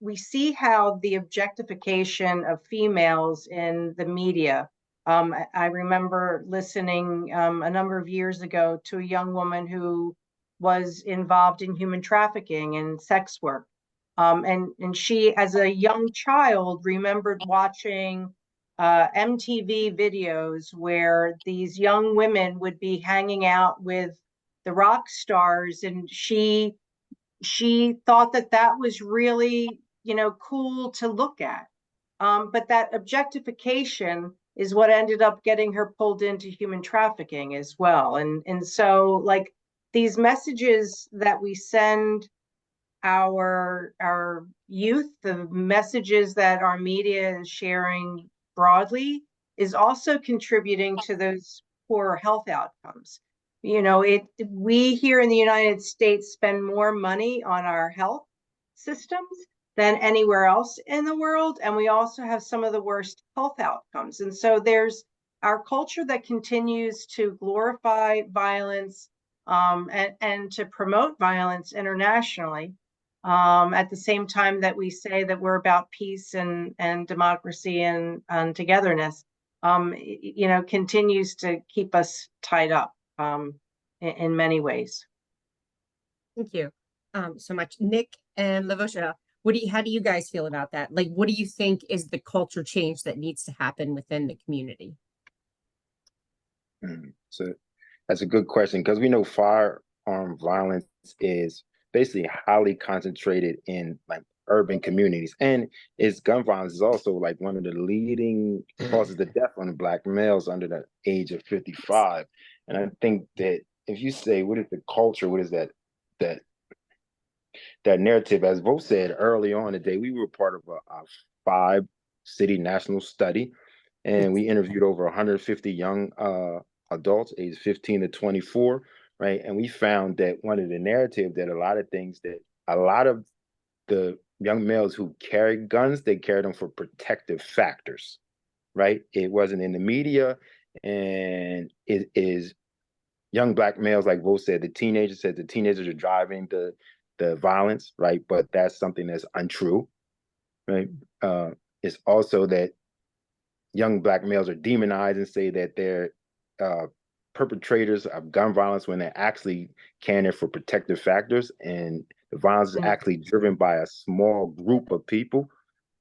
we see how the objectification of females in the media. I remember listening a number of years ago to a young woman who was involved in human trafficking and sex work. And she, as a young child, remembered watching MTV videos where these young women would be hanging out with the rock stars, and she thought that was really, cool to look at. But that objectification is what ended up getting her pulled into human trafficking as well. And so, like, these messages that we send our youth, the messages that our media is sharing broadly, is also contributing to those poor health outcomes. You know, we here in the United States spend more money on our health systems than anywhere else in the world, and we also have some of the worst health outcomes. And so there's our culture that continues to glorify violence, and to promote violence internationally, at the same time that we say that we're about peace and democracy and togetherness, you know, continues to keep us tied up, in many ways. Thank you so much. Nick and Lavosha, how do you guys feel about that? Like, what do you think is the culture change that needs to happen within the community? So that's a good question, because we know firearm violence is basically highly concentrated in like urban communities, and gun violence is also like one of the leading causes of death on Black males under the age of 55. And I think that if you say, what is the culture, what is that narrative, as Vo said early on today, we were part of a 5-city national study, and we interviewed over 150 young adults aged 15 to 24, right? And we found that one of the narrative that a lot of the young males who carry guns, they carry them for protective factors, right? It wasn't in the media, and it is young Black males, like Vo said, the teenagers are driving the violence, right? But that's something that's untrue, right? It's also that young Black males are demonized and say that they're perpetrators of gun violence when they're actually carrying it for protective factors, and the violence is actually driven by a small group of people.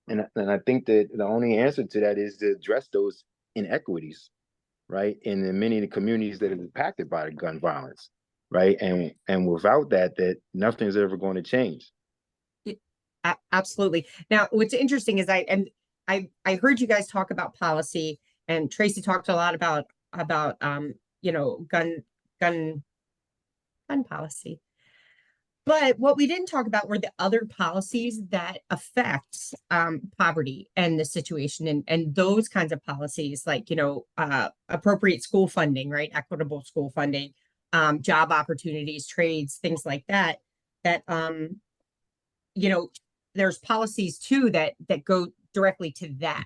And I think that the only answer to that is to address those inequities, right? And in many of the communities that are impacted by the gun violence, right? And without that nothing's ever going to change. Absolutely. Now, what's interesting is I heard you guys talk about policy, and Tracy talked a lot about you know, gun policy. But what we didn't talk about were the other policies that affect poverty and the situation, and those kinds of policies, like, you know, appropriate school funding, right? Equitable school funding, job opportunities, trades, things like that, you know, there's policies too that go directly to that,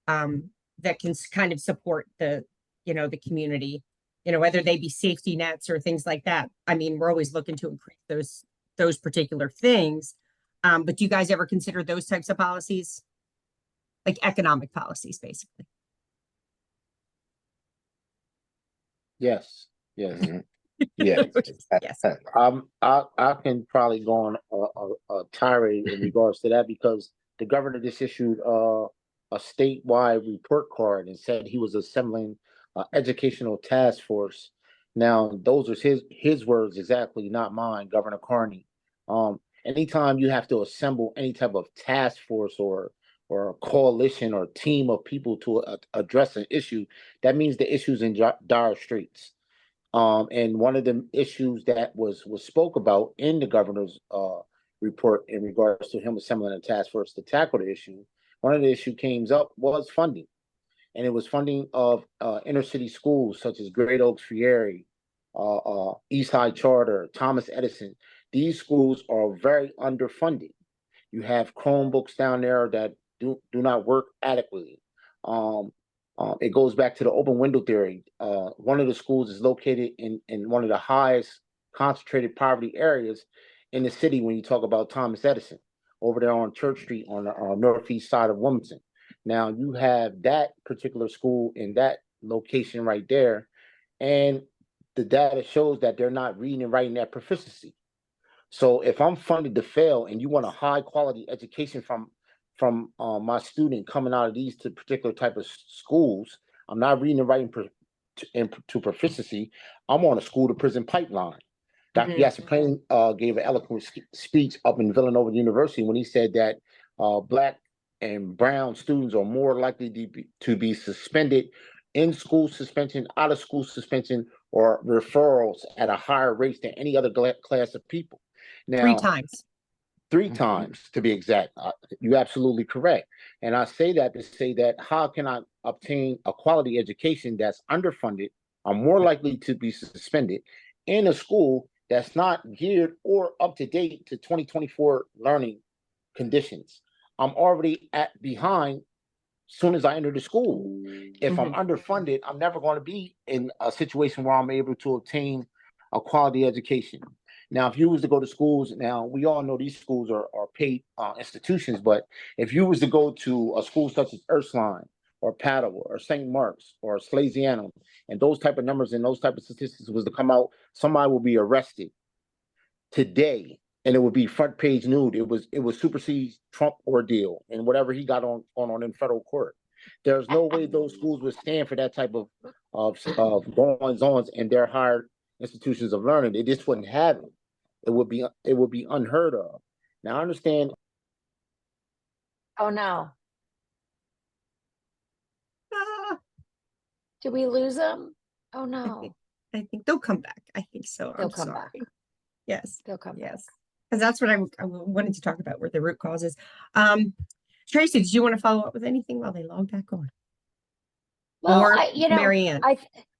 that can kind of support the, you know, the community, you know, whether they be safety nets or things like that. I mean, we're always looking to increase those particular things. But do you guys ever consider those types of policies? Like economic policies, basically? Yes. Yes. Yeah. Yes. I can probably go on a tirade in regards to that, because the governor just issued a statewide report card and said he was assembling an educational task force. Now, those are his words exactly, not mine, Governor Carney. Anytime you have to assemble any type of task force or a coalition or team of people to address an issue, that means the issue's in dire straits. And one of the issues that was spoke about in the governor's report in regards to him assembling a task force to tackle the issue, one of the issues came up was funding. And it was funding of inner city schools such as Great Oaks Freire, East High Charter, Thomas Edison. These schools are very underfunded. You have Chromebooks down there that do not work adequately. It goes back to the open window theory. One of the schools is located in one of the highest concentrated poverty areas in the city when you talk about Thomas Edison, over there on Church Street on the northeast side of Wilmington. Now you have that particular school in that location right there, and the data shows that they're not reading and writing at proficiency. So if I'm funded to fail and you want a high quality education from my student coming out of these particular type of schools, I'm not reading and writing to proficiency, I'm on a school to prison pipeline. Dr. Yasser Payne gave an eloquent speech up in Villanova University when he said that Black and brown students are more likely to be suspended, in school suspension, out of school suspension, or referrals at a higher rate than any other class of people. Three Now, times. 3 times to be exact. You're absolutely correct. And I say that to say that how can I obtain a quality education that's underfunded, are more likely to be suspended in a school that's not geared or up to date to 2024 learning conditions? I'm already behind soon as I enter the school. If I'm underfunded, I'm never going to be in a situation where I'm able to obtain a quality education. Now, if you was to go to schools, now we all know these schools are paid institutions, but if you was to go to a school such as Ursuline or Padua or St. Mark's or Salesianum, and those type of numbers and those type of statistics was to come out, somebody will be arrested today, and it would be front page news. It was supersede Trump ordeal and whatever he got on in federal court. There's no way those schools would stand for that type of goings-ons in their higher institutions of learning. They just wouldn't have it. It would be unheard of. Now I understand. Oh no. Ah, Did we lose them? Oh I no. think, I think they'll come back. I think so. They'll I'm come sorry. back. Yes. They'll come back. Yes. Because that's what I wanted to talk about, where the root causes. Tracy, did you want to follow up with anything while they log back on? Well, Or I Mariann?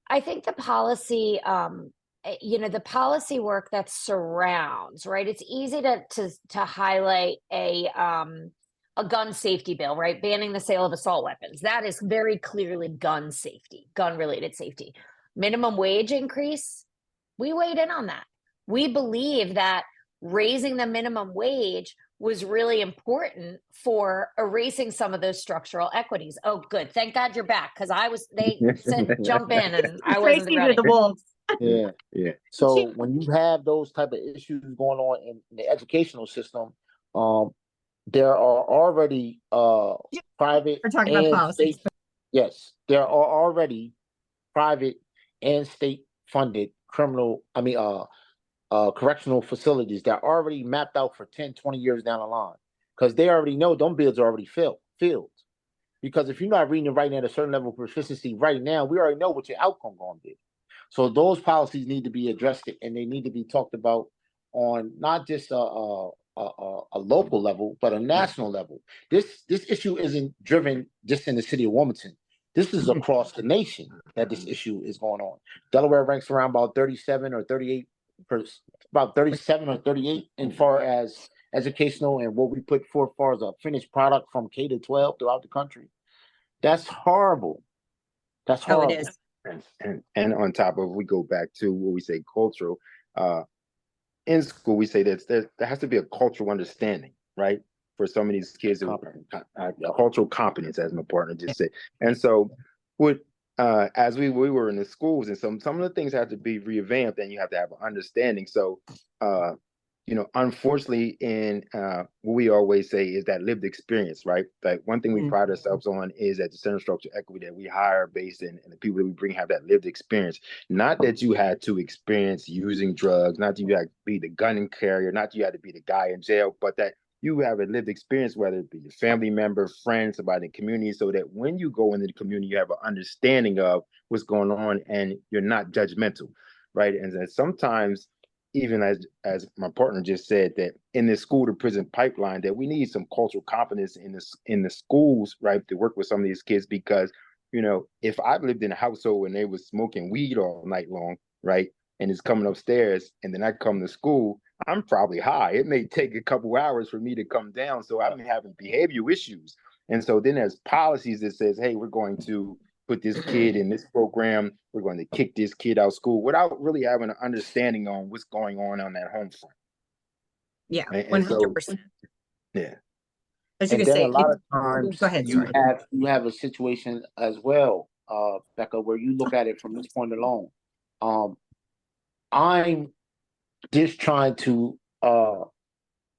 I think the policy, the policy work that surrounds, right? It's easy to highlight a gun safety bill, right? Banning the sale of assault weapons. That is very clearly gun safety, gun related safety. Minimum wage increase. We weighed in on that. We believe that raising the minimum wage was really important for erasing some of those structural equities. Oh, good. Thank God you're back, because they said jump in and I wasn't Tracy to ready. the wolves. Yeah. Yeah. So when you have those type of issues going on in the educational system, there are already private We're talking about and policies. state. Yes, there are already private and state funded correctional facilities that are already mapped out for 10, 20 years down the line, because they already know them bids are already filled. Because if you're not reading and writing at a certain level of proficiency right now, we already know what your outcome going to be. So those policies need to be addressed, and they need to be talked about on not just a local level, but a national level. This issue isn't driven just in the city of Wilmington. This is across the nation that this issue is going on. Delaware ranks around about 37 or 38 in far as educational and what we put forth as far as a finished product from K to 12 throughout the country. That's horrible. That's Oh, horrible. it is. And on top of, we go back to what we say cultural, in school, we say that there has to be a cultural understanding, right? For some of these kids, cultural competence, as my partner just said. And so as we were in the schools, and some of the things have to be revamped, and you have to have an understanding. So unfortunately, in what we always say is that lived experience, right? Like one thing we pride ourselves on is at the Center of Structural Equity that we hire based in, and the people that we bring have that lived experience. Not that you had to experience using drugs, not that you had to be the gun carrier, not that you had to be the guy in jail, but that you have a lived experience, whether it be your family member, friend, somebody in the community, so that when you go into the community, you have an understanding of what's going on and you're not judgmental, right? And then sometimes, even as my partner just said, that in this school to prison pipeline, that we need some cultural competence in the schools, right, to work with some of these kids. Because if I've lived in a household and they was smoking weed all night long, right, and it's coming upstairs, and then I come to school, I'm probably high. It may take a couple hours for me to come down, so I'm having behavioral issues. And so then there's policies that says, hey, we're going to put this kid in this program, we're going to kick this kid out of school, without really having an understanding on what's going on that home front. Yeah, Right? 100%. Yeah. As you And can then say, a lot of times go ahead, you sorry. have a situation as well, Becca, where you look at it from this point alone. I'm just trying to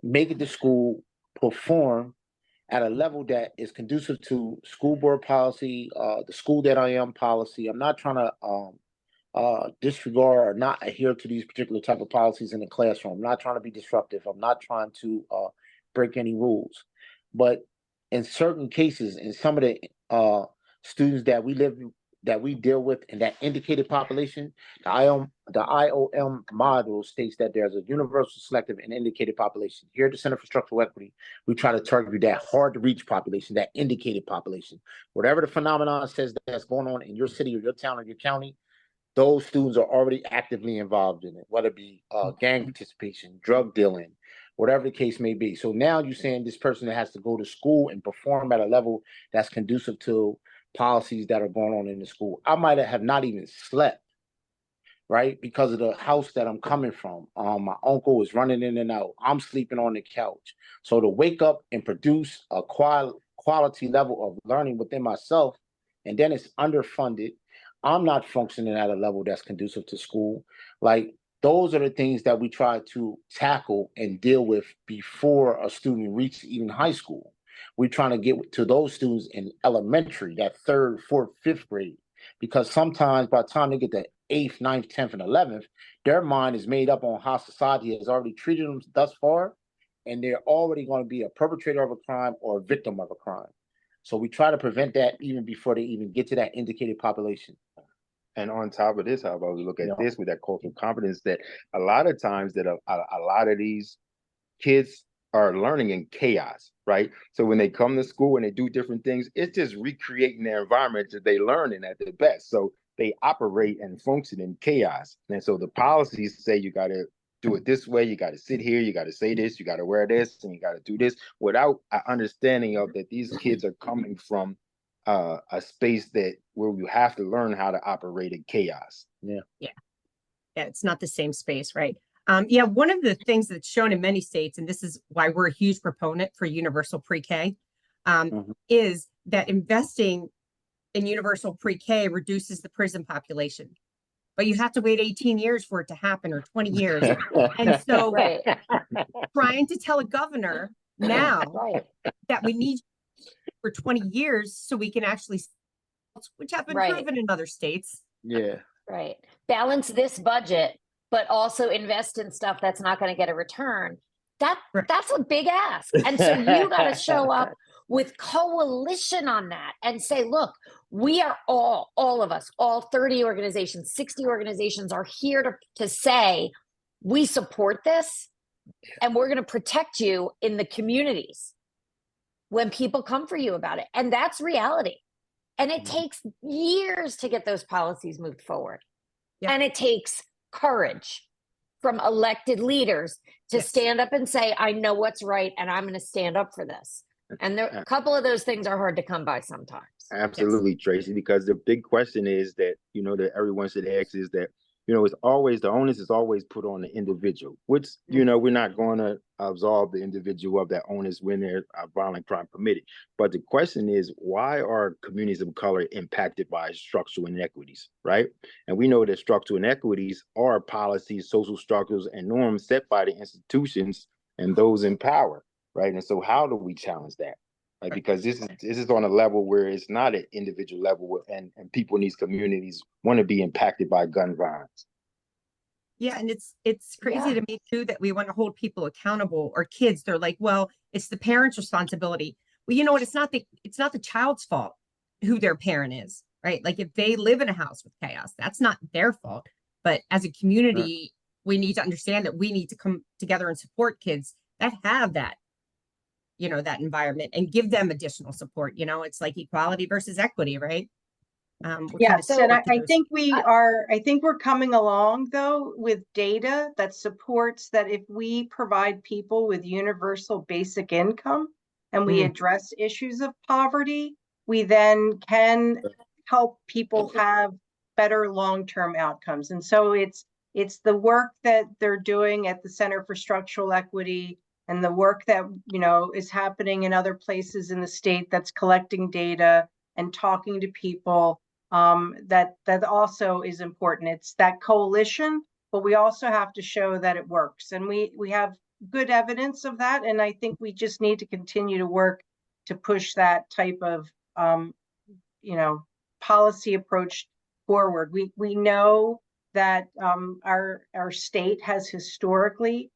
make it the school perform at a level that is conducive to school board policy, the school that I am policy. I'm not trying to disregard or not adhere to these particular type of policies in the classroom. I'm not trying to be disruptive. I'm not trying to break any rules. But in certain cases, in some of the students that we live that we deal with in that indicated population, the IOM model states that there's a universal, selective, and indicated population. Here at the Center for Structural Equity, we try to target that hard to reach population, that indicated population. Whatever the phenomenon says that's going on in your city or your town or your county, those students are already actively involved in it, whether it be gang participation, drug dealing, whatever the case may be. So now you're saying this person that has to go to school and perform at a level that's conducive to policies that are going on in the school. I might have not even slept, right? Because of the house that I'm coming from. My uncle is running in and out. I'm sleeping on the couch. So to wake up and produce a quality level of learning within myself, and then it's underfunded. I'm not functioning at a level that's conducive to school. Like, those are the things that we try to tackle and deal with before a student reaches even high school. We're trying to get to those students in elementary, that 3rd, 4th, 5th grade, because sometimes by the time they get to 8th, 9th, 10th, and 11th, their mind is made up on how society has already treated them thus far, and they're already going to be a perpetrator of a crime or a victim of a crime. So we try to prevent that even before they even get to that indicated population. And on top of this, how about we look at this with that cultural competence, that a lot of times that a lot of these kids are learning in chaos, right? So when they come to school and they do different things, it's just recreating their environment that they learn in at their best. So they operate and function in chaos. And so the policies say you got to do it this way, you got to sit here, you got to say this, you got to wear this, and you got to do this, without an understanding of that these kids are coming from a space that where you have to learn how to operate in chaos. Yeah, it's not the same space, right? One of the things that's shown in many states, and this is why we're a huge proponent for universal pre-K, is that investing in universal pre-K reduces the prison population. But you have to wait 18 years for it to happen, or 20 years. And so trying to tell a governor now that we need for 20 years so we can actually, which have been proven in other states. Right. Balance this budget, but also invest in stuff that's not going to get a return. That's a big ask. And so you got to show up with coalition on that and say, look, we are all of us, all 30 organizations, 60 organizations are here to say, we support this and we're going to protect you in the communities when people come for you about it. And that's reality. And it takes years to get those policies moved forward. And it takes courage from elected leaders to stand up and say, I know what's right, and I'm going to stand up for this. And a couple of those things are hard to come by sometimes. Absolutely, Tracy, because the big question is that, that everyone should ask is that, it's always, the onus is always put on the individual, which, we're not going to absolve the individual of that onus when there's a violent crime committed. But the question is, why are communities of color impacted by structural inequities, right? And we know that structural inequities are policies, social structures, and norms set by the institutions and those in power, right? And so how do we challenge that? Like, because this is on a level where it's not an individual level, and people in these communities want to be impacted by gun violence. Yeah, and it's crazy to me too that we want to hold people accountable, or kids. They're like, well, it's the parent's responsibility. Well, you know what? It's not the child's fault who their parent is, right? Like, if they live in a house with chaos, that's not their fault. But as a community, we need to understand that we need to come together and support kids that have that, that environment, and give them additional support. It's like equality versus equity, right? Yes, and I think I think we're coming along though with data that supports that if we provide people with universal basic income and we address issues of poverty, we then can help people have better long-term outcomes. And so it's the work that they're doing at the Center for Structural Equity, and the work that is happening in other places in the state that's collecting data and talking to people, that also is important. It's that coalition, but we also have to show that it works, and we have good evidence of that. And I think we just need to continue to work to push that type of policy approach forward. We know that our state has historically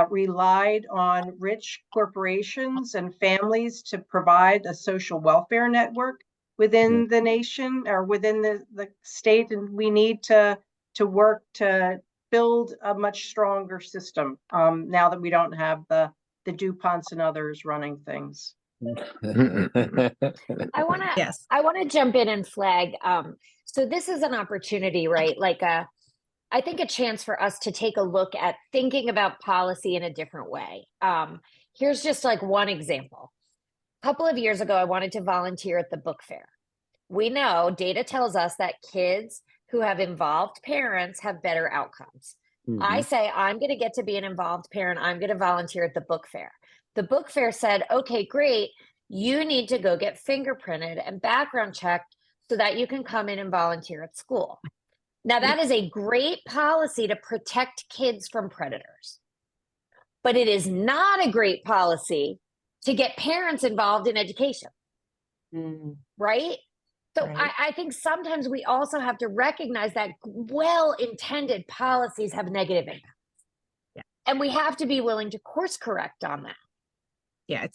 relied on rich corporations and families to provide a social welfare network, within the nation or within the state, and we need to work to build a much stronger system now that we don't have the DuPonts and others running things. I want to Yes. I want to jump in and flag. So this is an opportunity, right? I think a chance for us to take a look at thinking about policy in a different way. Here's just like one example. A couple of years ago, I wanted to volunteer at the book fair. We know data tells us that kids who have involved parents have better outcomes. I say, I'm going to get to be an involved parent. I'm going to volunteer at the book fair. The book fair said, okay, great. You need to go get fingerprinted and background checked so that you can come in and volunteer at school. Now, that is a great policy to protect kids from predators. But it is not a great policy to get parents involved in education. Right? So Right. I think sometimes we also have to recognize that well-intended policies have negative impacts. Yeah. And we have to be willing to course correct on that. Yeah,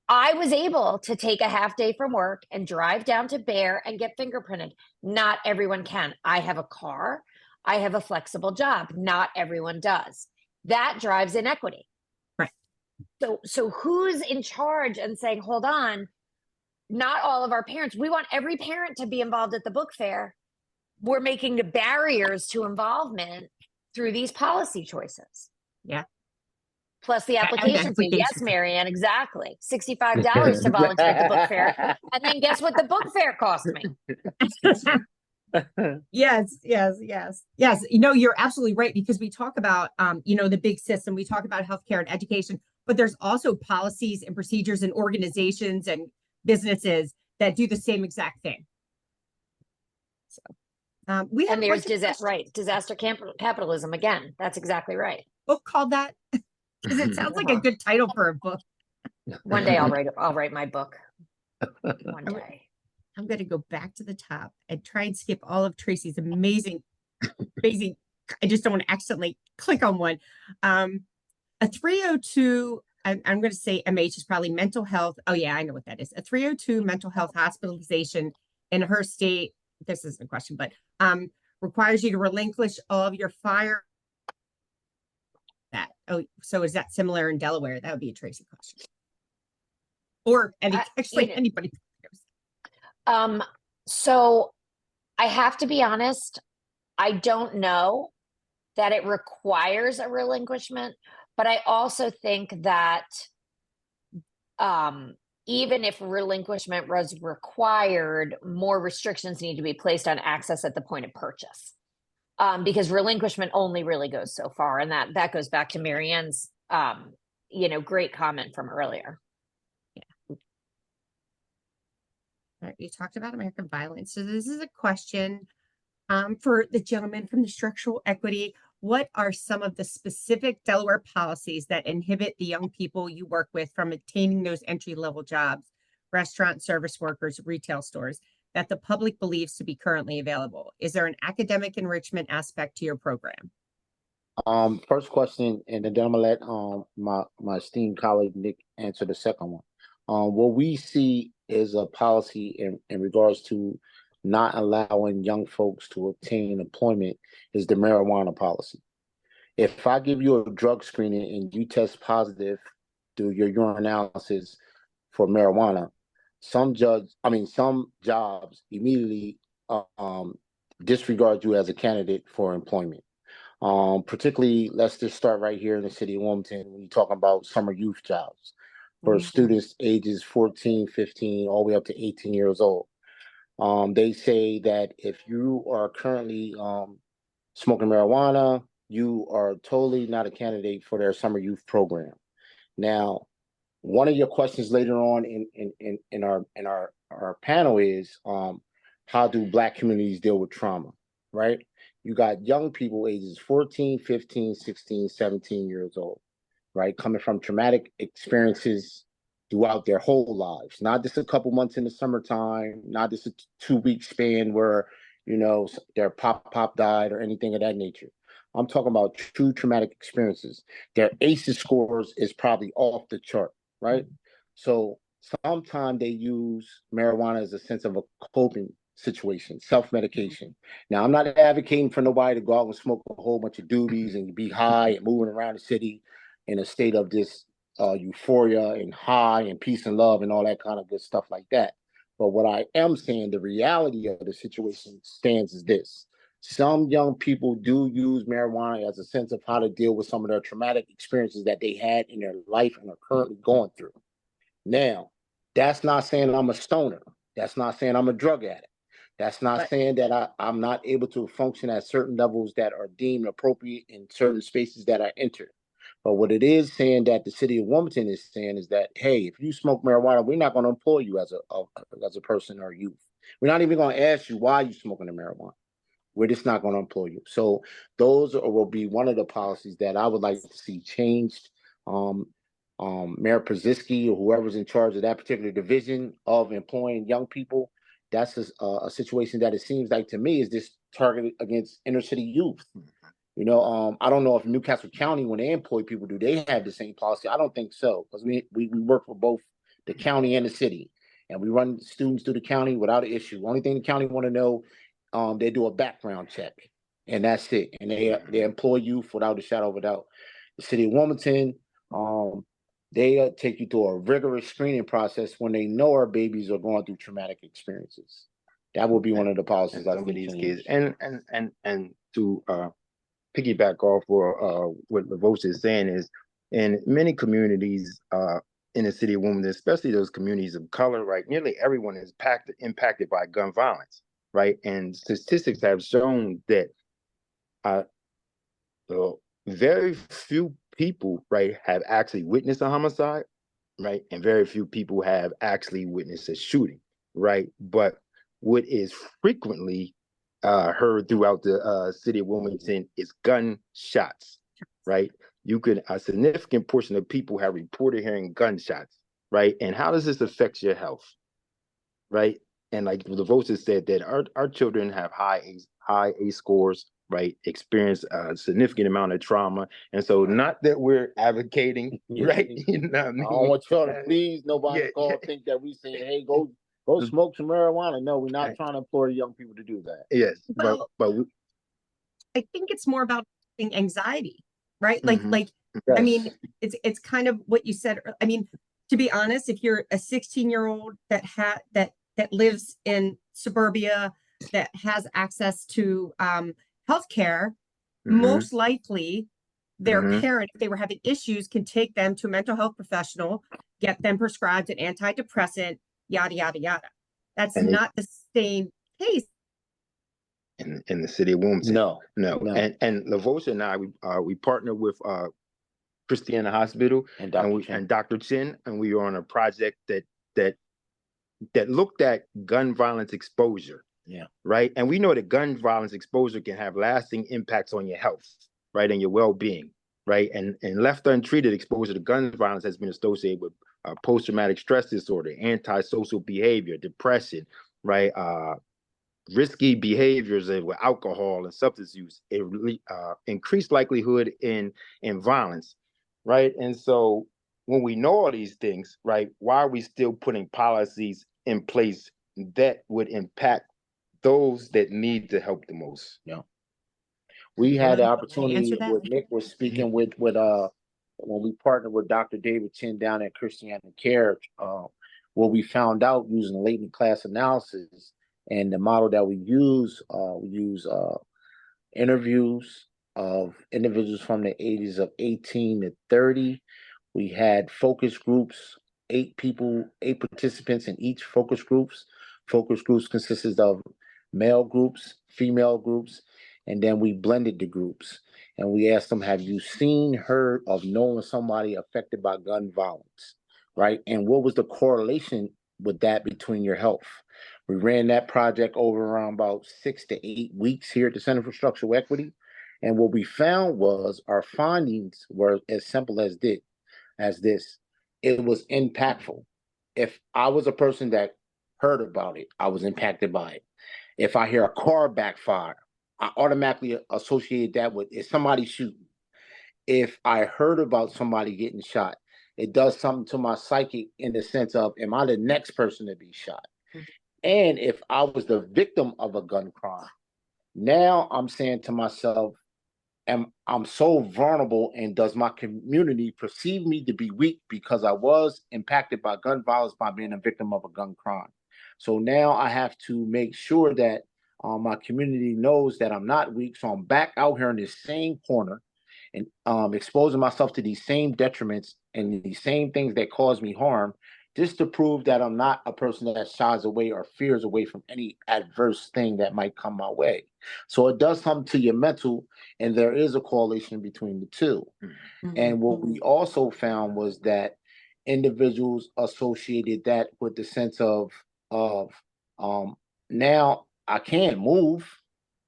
I was able to take a half day from work and drive down to Bear and get fingerprinted. Not everyone can. I have a car. I have a flexible job. Not everyone does. That drives inequity. Right. So who's in charge and saying, hold on, not all of our parents, we want every parent to be involved at the book fair. We're making the barriers to involvement through these policy choices. Yeah. Plus the And the application fee. Yes, application. Mariann, exactly. $65 to volunteer at the book fair. And then guess what the book fair cost me? Yes. You're absolutely right, because we talk about, the big system, we talk about healthcare and education, but there's also policies and procedures and organizations and businesses that do the same exact thing. So, we have And a there's bunch of disaster capitalism again. That's exactly right. book called that, because it sounds like a good title for a book. One day I'll write my book. One day. I'm going to go back to the top and try and skip all of Tracy's amazing. I just don't want to accidentally click on one. A 302, I'm going to say MH is probably mental health. Oh yeah, I know what that is. A 302 mental health hospitalization in her state. This isn't a question, but requires you to relinquish all of your fire. So is that similar in Delaware? That would be a Tracy question. Or anybody. So I have to be honest, I don't know that it requires a relinquishment, but I also think that even if relinquishment was required, more restrictions need to be placed on access at the point of purchase. Because relinquishment only really goes so far. And that goes back to Mariann's great comment from earlier. All right, you talked about American violence. So this is a question for the gentleman from the structural equity. What are some of the specific Delaware policies that inhibit the young people you work with from obtaining those entry-level jobs, restaurant service workers, retail stores, that the public believes to be currently available? Is there an academic enrichment aspect to your program? First question, and then I'm gonna let my esteemed colleague Nick answer the second one. What we see is a policy in regards to not allowing young folks to obtain employment is the marijuana policy. If I give you a drug screening and you test positive through your urinalysis for marijuana, some jobs immediately disregard you as a candidate for employment. Particularly, let's just start right here in the city of Wilmington when you're talking about summer youth jobs for students ages 14, 15, all the way up to 18 years old. They say that if you are currently smoking marijuana, you are totally not a candidate for their summer youth program. Now, one of your questions later on in our panel is how do Black communities deal with trauma, right? You got young people ages 14, 15, 16, 17 years old, right? Coming from traumatic experiences throughout their whole lives, not just a couple months in the summertime, not just a 2-week span where, their pop died or anything of that nature. I'm talking about true traumatic experiences. Their ACEs scores is probably off the chart, right? So sometimes they use marijuana as a sense of a coping situation, self-medication. Now, I'm not advocating for nobody to go out and smoke a whole bunch of doobies and be high and moving around the city in a state of this euphoria and high and peace and love and all that kind of good stuff like that. But what I am saying, the reality of the situation stands is this. Some young people do use marijuana as a sense of how to deal with some of their traumatic experiences that they had in their life and are currently going through. Now, that's not saying I'm a stoner. That's not saying I'm a drug addict. That's not saying that I'm not able to function at certain levels that are deemed appropriate in certain spaces that I enter. But what it is saying that the city of Wilmington is saying is that, hey, if you smoke marijuana, we're not going to employ you as a person or youth. We're not even going to ask you why you smoking the marijuana. We're just not going to employ you. So will be one of the policies that I would like to see changed. Mayor Pazisky or whoever's in charge of that particular division of employing young people, that's a situation that it seems like to me is just targeted against inner city youth. You know, I don't know if Newcastle County, when they employ people, do they have the same policy? I don't think so, because we work for both the county and the city, and we run students through the county without an issue. Only thing the county want to know, they do a background check, and that's it. And they employ youth without a shadow of a doubt. The city of Wilmington, they take you through a rigorous screening process when they know our babies are going through traumatic experiences. That will be one of the policies. Some of these kids, and to piggyback off what LaVoce is saying is, in many communities in the city of Wilmington, especially those communities of color, right, nearly everyone is impacted by gun violence, right? And statistics have shown that very few people, right, have actually witnessed a homicide, right? And very few people have actually witnessed a shooting, right? But what is frequently heard throughout the city of Wilmington is gunshots, right? A significant portion of people have reported hearing gunshots, right? And how does this affect your health, right? And like the voters said, that our children have high A scores, right? Experience a significant amount of trauma. And so not that we're advocating, right? You know what I mean? I don't want y'all to please nobody think that we saying, hey, go smoke some marijuana. No, we're not trying to implore young people to do that. Yes. Well, but I think it's more about anxiety, right? Yes. I mean, it's kind of what you said. I mean, to be honest, if you're a 16-year-old that lives in suburbia, that has access to healthcare, most likely their parent, if they were having issues, can take them to a mental health professional, get them prescribed an antidepressant, yada, yada, yada. That's not the same case in the city of Wilmington. No. And LaVocia and I, we partner with Christiana Hospital and Dr. Chin, and we are on a project that looked at gun violence exposure. Yeah. Right. And we know that gun violence exposure can have lasting impacts on your health, right, and your well-being, right? And left untreated, exposure to gun violence has been associated with post-traumatic stress disorder, antisocial behavior, depression, right? Risky behaviors with alcohol and substance use, increased likelihood in violence, right? And so when we know all these things, right, why are we still putting policies in place that would impact those that need the help the most? Yeah. We had the opportunity with Nick was speaking with when we partnered with Dr. David Chin down at Christiana Care, what we found out using latent class analysis and the model that we use interviews of individuals from the ages of 18 to 30. We had focus groups, 8 participants in each focus groups. Focus groups consisted of male groups, female groups, and then we blended the groups. And we asked them, have you seen, heard of, knowing somebody affected by gun violence, right? And what was the correlation with that between your health? We ran that project over around about 6 to 8 weeks here at the Center for Structural Equity. And what we found was our findings were as simple as this. It was impactful. If I was a person that heard about it, I was impacted by it. If I hear a car backfire, I automatically associate that with, is somebody shooting? If I heard about somebody getting shot, it does something to my psyche in the sense of, am I the next person to be shot? And if I was the victim of a gun crime, now I'm saying to myself, I'm so vulnerable, and does my community perceive me to be weak because I was impacted by gun violence by being a victim of a gun crime? So now I have to make sure that my community knows that I'm not weak. So I'm back out here in this same corner and exposing myself to these same detriments and these same things that cause me harm, just to prove that I'm not a person that shies away or fears away from any adverse thing that might come my way. So it does something to your mental, and there is a correlation between the two. And what we also found was that individuals associated that with the sense of now I can't move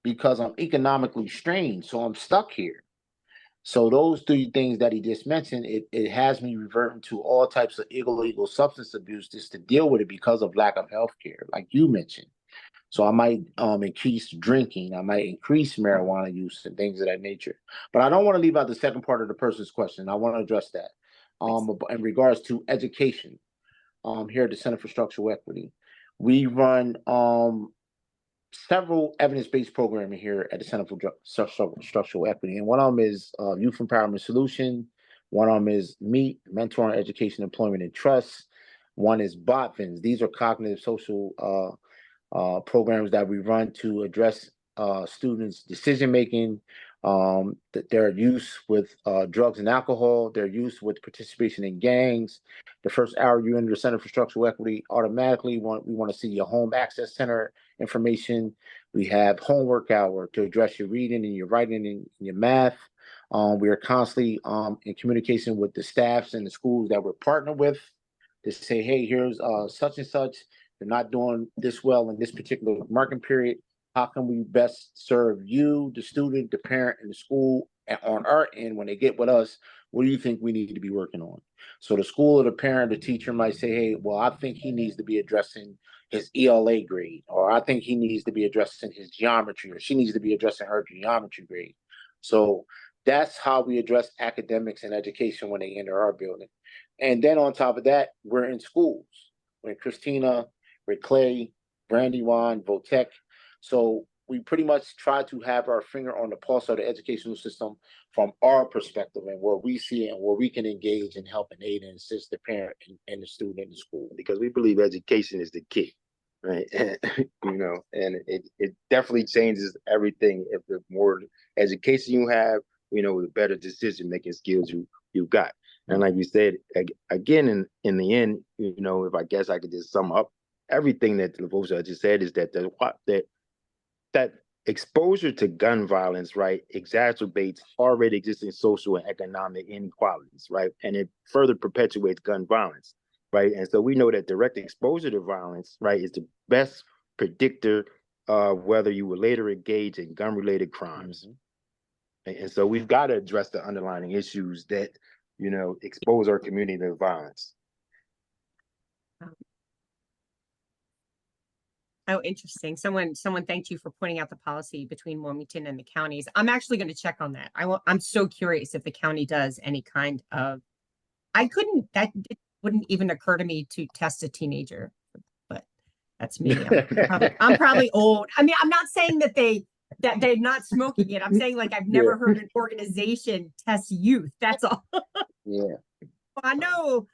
because I'm economically strained, so I'm stuck here. So those three things that he just mentioned, it has me reverting to all types of illegal substance abuse just to deal with it because of lack of health care, like you mentioned. So I might increase drinking, I might increase marijuana use and things of that nature. But I don't want to leave out the second part of the person's question. I want to address that. In regards to education, here at the Center for Structural Equity, we run several evidence-based programming here at the Center for Structural Equity. And one of them is Youth Empowerment Solution. One of them is MEET, Mentoring, Education, Employment, and Trust. One is BOTVINs. These are cognitive social programs that we run to address students' decision-making, their use with drugs and alcohol, their use with participation in gangs. The first hour you're in the Center for Structural Equity, automatically we want to see your home access center information. We have homework hour to address your reading and your writing and your math. We are constantly in communication with the staffs and the schools that we're partnered with to say, hey, here's such and such. They're not doing this well in this particular marking period. How can we best serve you, the student, the parent, and the school? And on our end, when they get with us, what do you think we need to be working on? So the school or the parent, the teacher might say, hey, well, I think he needs to be addressing his ELA grade, or I think he needs to be addressing his geometry, or she needs to be addressing her geometry grade. So that's how we address academics and education when they enter our building. And then on top of that, we're in schools. When Christina, with Clay, Brandywine, Votech. So we pretty much try to have our finger on the pulse of the educational system from our perspective and where we see it and where we can engage and help and aid and assist the parent and the student in the school. Because we believe education is the key, right? And, and it definitely changes everything. If the more education you have, the better decision-making skills you got. And like you said, again, in the end, if I guess I could just sum up everything that Lavosa just said, is that that exposure to gun violence, right, exacerbates already existing social and economic inequalities, right, and it further perpetuates gun violence, right. And so we know that direct exposure to violence, right, is the best predictor of whether you will later engage in gun-related crimes. And so we've got to address the underlying issues that expose our community to violence. Oh, interesting. Someone thanked you for pointing out the policy between Wilmington and the counties. I'm actually going to check on that. I'm so curious if the county does any kind of. That wouldn't even occur to me to test a teenager, but that's me. I'm probably old. I mean, I'm not saying that they're not smoking it. I'm saying like I've never heard an organization test youth. That's all. Yeah. I know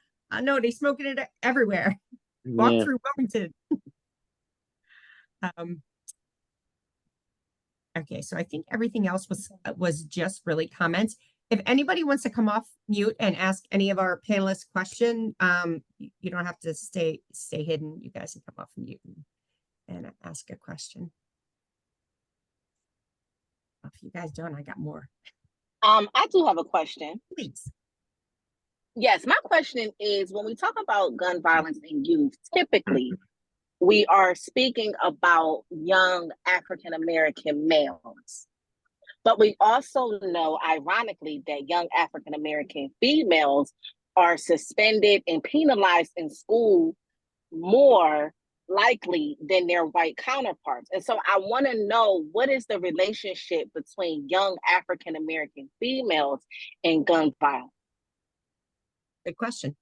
they smoking it everywhere. Walk through Wilmington. Okay, so I think everything else was just really comments. If anybody wants to come off mute and ask any of our panelists question, you don't have to stay hidden. You guys can come off mute and ask a question. If you guys don't, I got more. I do have a question. Please. Yes, my question is, when we talk about gun violence in youth, typically we are speaking about young African-American males. But we also know, ironically, that young African-American females are suspended and penalized in school more likely than their white counterparts. And so I want to know, what is the relationship between young African-American females and gun violence? Good question.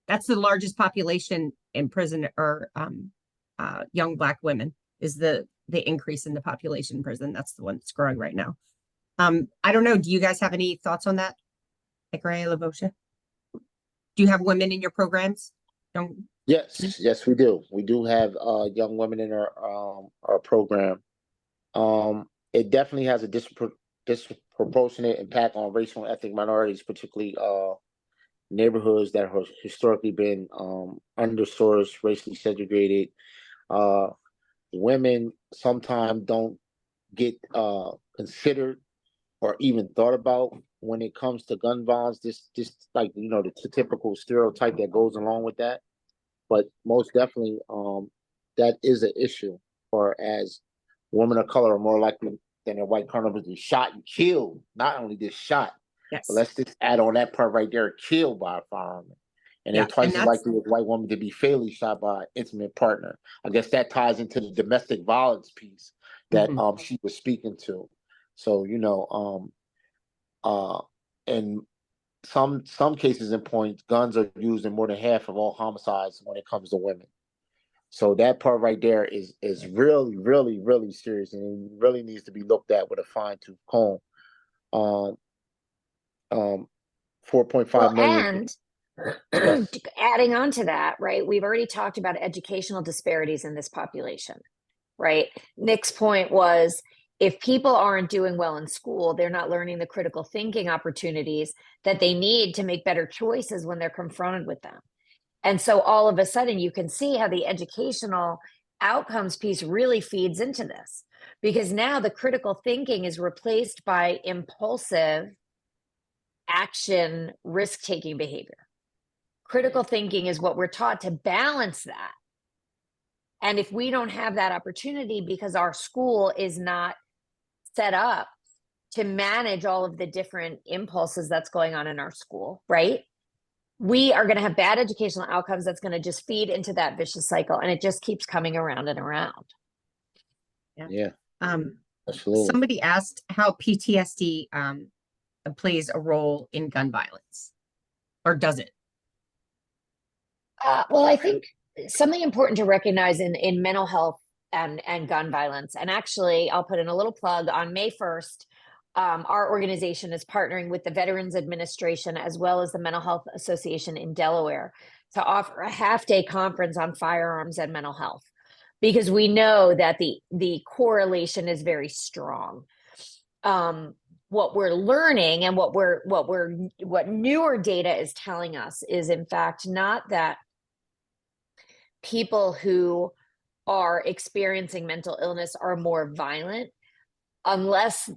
That's the largest population in prison, or young Black women is the increase in the population in prison. That's the one that's growing right now. I don't know. Do you guys have any thoughts on that? Ekere Labosha? Do you have women in your programs? Yes, we do. We do have young women in our program. It definitely has a disproportionate impact on racial and ethnic minorities, particularly neighborhoods that have historically been undersourced, racially segregated. Women sometimes don't get considered or even thought about when it comes to gun violence. This like, you know, the typical stereotype that goes along with that. But most definitely, that is an issue. Or as women of color are more likely than their white counterparts to be shot and killed. Not only just shot, Yes. but let's just add on that part right there, killed by a firearm. And Yeah, they're twice and as likely as white women to be fatally shot by an intimate partner. I guess that ties into the domestic violence piece that she was speaking to. So, you know, in some cases and points, guns are used in more than half of all homicides when it comes to women. So that part right there is really, really, really serious, and it really needs to be looked at with a fine-tooth comb. 4.5 million. And adding on to that, right? We've already talked about educational disparities in this population, right? Nick's point was, if people aren't doing well in school, they're not learning the critical thinking opportunities that they need to make better choices when they're confronted with them. And so all of a sudden you can see how the educational outcomes piece really feeds into this, because now the critical thinking is replaced by impulsive action, risk-taking behavior. Critical thinking is what we're taught to balance that. And if we don't have that opportunity because our school is not set up to manage all of the different impulses that's going on in our school, right? We are going to have bad educational outcomes that's going to just feed into that vicious cycle, and it just keeps coming around and around. Yeah. Absolutely. Somebody asked how PTSD plays a role in gun violence, or does it? Well, I think something important to recognize in mental health and gun violence, and actually I'll put in a little plug. On May 1st, our organization is partnering with the Veterans Administration as well as the Mental Health Association in Delaware to offer a half-day conference on firearms and mental health, because we know that the correlation is very strong. What we're learning and what newer data is telling us is, in fact, not that people who are experiencing mental illness are more violent, unless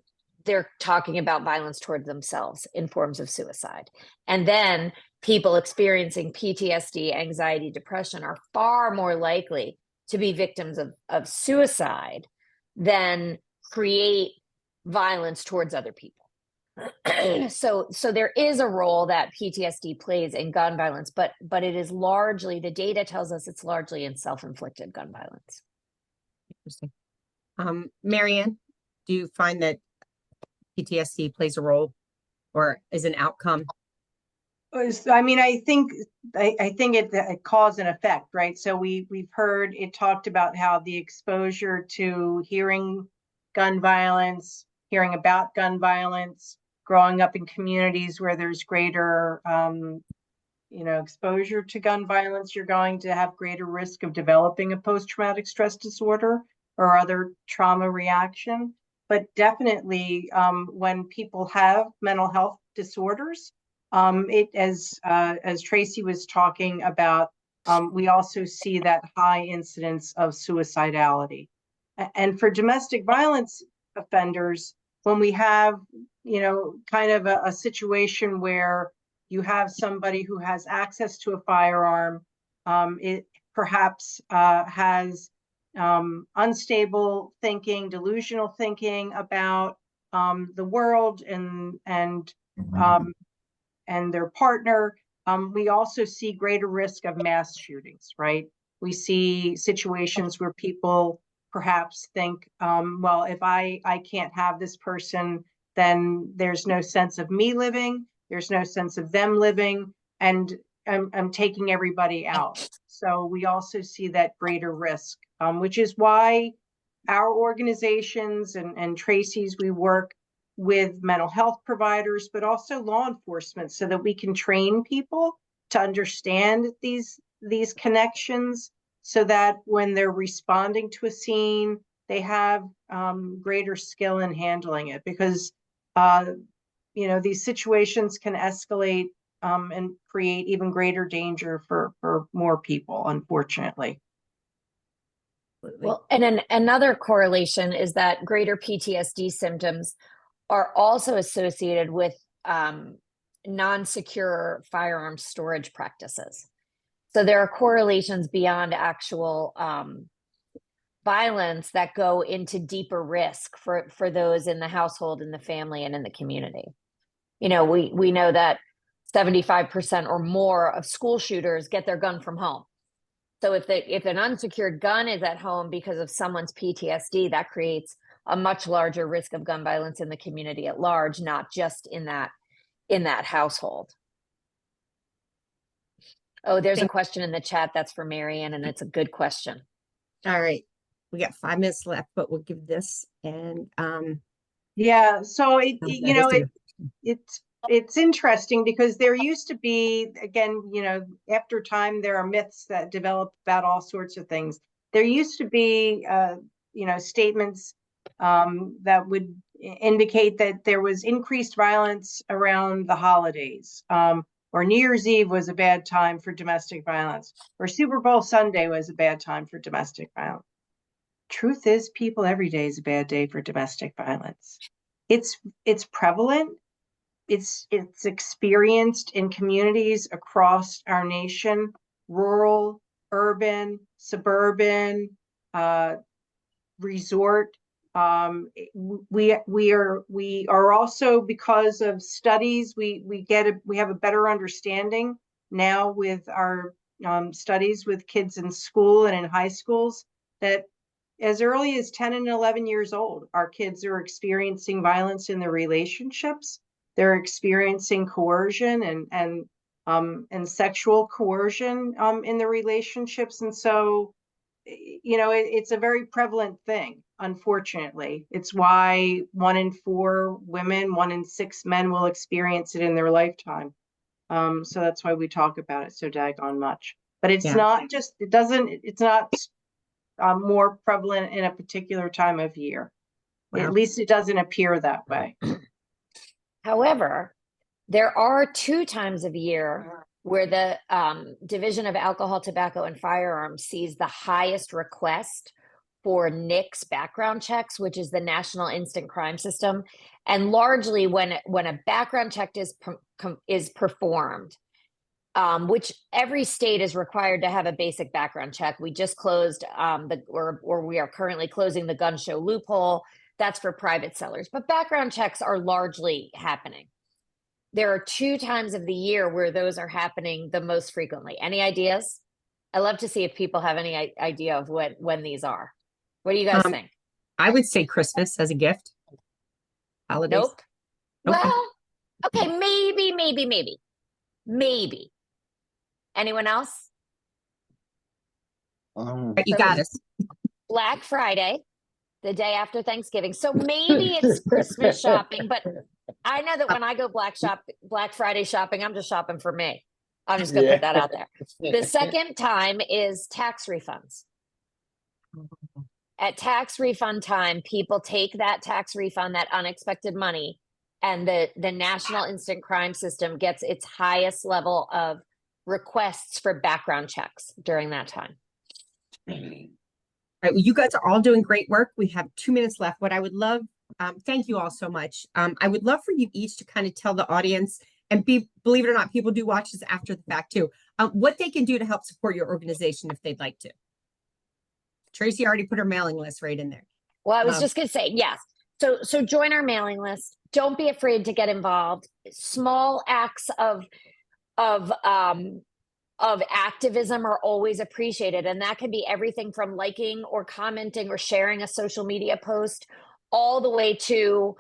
they're talking about violence towards themselves in forms of suicide. And then people experiencing PTSD, anxiety, depression are far more likely to be victims of suicide than create violence towards other people. So there is a role that PTSD plays in gun violence, but it is largely, the data tells us it's largely in self-inflicted gun violence. Interesting. Mariann, do you find that PTSD plays a role or is an outcome? I mean, I think it cause and effect, right? So we've heard it talked about how the exposure to hearing gun violence, hearing about gun violence, growing up in communities where there's greater exposure to gun violence, you're going to have greater risk of developing a post-traumatic stress disorder or other trauma reaction. But definitely when people have mental health disorders, as Tracy was talking about, we also see that high incidence of suicidality. And for domestic violence offenders, when we have, kind of a situation where you have somebody who has access to a firearm, it perhaps has unstable thinking, delusional thinking about the world and their partner. We also see greater risk of mass shootings, right? We see situations where people perhaps think, well, if I can't have this person, then there's no sense of me living. There's no sense of them living, and I'm taking everybody out. So we also see that greater risk, which is why our organizations and Tracy's, we work with mental health providers, but also law enforcement, so that we can train people to understand these connections, so that when they're responding to a scene, they have greater skill in handling it, because these situations can escalate and create even greater danger for more people, unfortunately. Well, and then another correlation is that greater PTSD symptoms are also associated with non-secure firearm storage practices. So there are correlations beyond actual violence that go into deeper risk for those in the household, in the family, and in the community. We know that 75% or more of school shooters get their gun from home. So if an unsecured gun is at home because of someone's PTSD, that creates a much larger risk of gun violence in the community at large, not just in that household. Oh, there's a question in the chat that's for Mariann, and it's a good question. All right. We got 5 minutes left, but we'll give this and yeah, so that is it's interesting, because there used to be, again, after time, there are myths that develop about all sorts of things. There used to be statements that would indicate that there was increased violence around the holidays, or New Year's Eve was a bad time for domestic violence, or Super Bowl Sunday was a bad time for domestic violence. Truth is, people, every day is a bad day for domestic violence. It's prevalent. It's experienced in communities across our nation, rural, urban, suburban, resort. We are also, because of studies, we have a better understanding now with our studies with kids in school and in high schools, that as early as 10 and 11 years old, our kids are experiencing violence in their relationships. They're experiencing coercion and sexual coercion in the relationships. And so, it's a very prevalent thing, unfortunately. It's why 1 in 4 women, 1 in 6 men will experience it in their lifetime. So that's why we talk about it so daggone much. But it's not just, it's not more prevalent in a particular time of year. Wow. At least it doesn't appear that way. However, there are 2 times of year where the Division of Alcohol, Tobacco, and Firearms sees the highest request for NICS background checks, which is the National Instant Crime System. And largely when a background check is performed, which every state is required to have a basic background check. We just closed we are currently closing the gun show loophole. That's for private sellers, but background checks are largely happening. There are 2 times of the year where those are happening the most frequently. Any ideas? I love to see if people have any idea of when these are. What do you guys think? I would say Christmas as a gift. Holidays. Nope. Okay. Well, okay, maybe. Anyone else? You got us. Black Friday, the day after Thanksgiving. So maybe it's Christmas shopping, but I know that when I go Black Friday shopping, I'm just shopping for me. I'm just going to put that out there. The second time is tax refunds. At tax refund time, people take that tax refund, that unexpected money, and the National Instant Crime System gets its highest level of requests for background checks during that time. All right, well, you guys are all doing great work. We have 2 minutes left. What I would love, thank you all so much. I would love for you each to kind of tell the audience, and believe it or not, people do watch this after the fact too, what they can do to help support your organization if they'd like to. Tracy already put her mailing list right in there. Well, I was just going to say, yes. So join our mailing list. Don't be afraid to get involved. Small acts of activism are always appreciated. And that can be everything from liking or commenting or sharing a social media post, all the way to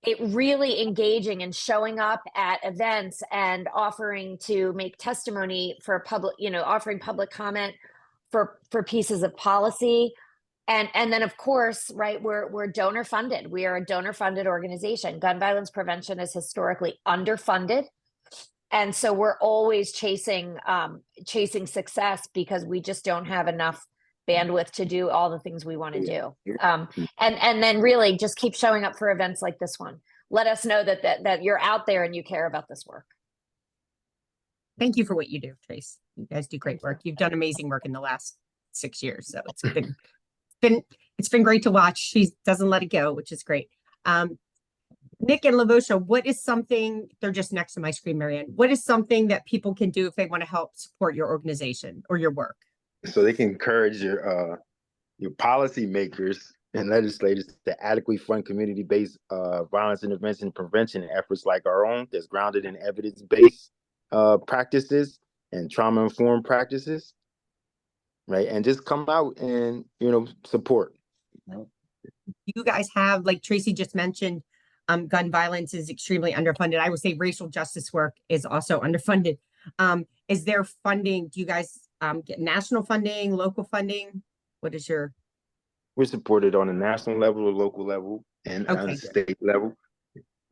it really engaging and showing up at events and offering to make testimony for public, offering public comment for pieces of policy. And then of course, right, we're donor funded. We are a donor funded organization. Gun violence prevention is historically underfunded. And so we're always chasing success because we just don't have enough bandwidth to do all the things we want to do. And then really just keep showing up for events like this one. Let us know that you're out there and you care about this work. Thank you for what you do, Trace. You guys do great work. You've done amazing work in the last 6 years. So it's been great to watch. She doesn't let it go, which is great. Nick and Lavosha, what is something, they're just next to my screen, Mariann. What is something that people can do if they want to help support your organization or your work? So they can encourage your policymakers and legislators to adequately fund community-based violence intervention and prevention efforts like our own, that's grounded in evidence-based practices and trauma-informed practices, right? And just come out and, support. You guys have, like Tracy just mentioned, gun violence is extremely underfunded. I would say racial justice work is also underfunded. Is there funding? Do you guys get national funding, local funding? What is your? We're supported on a national level, or local level, and on a state level.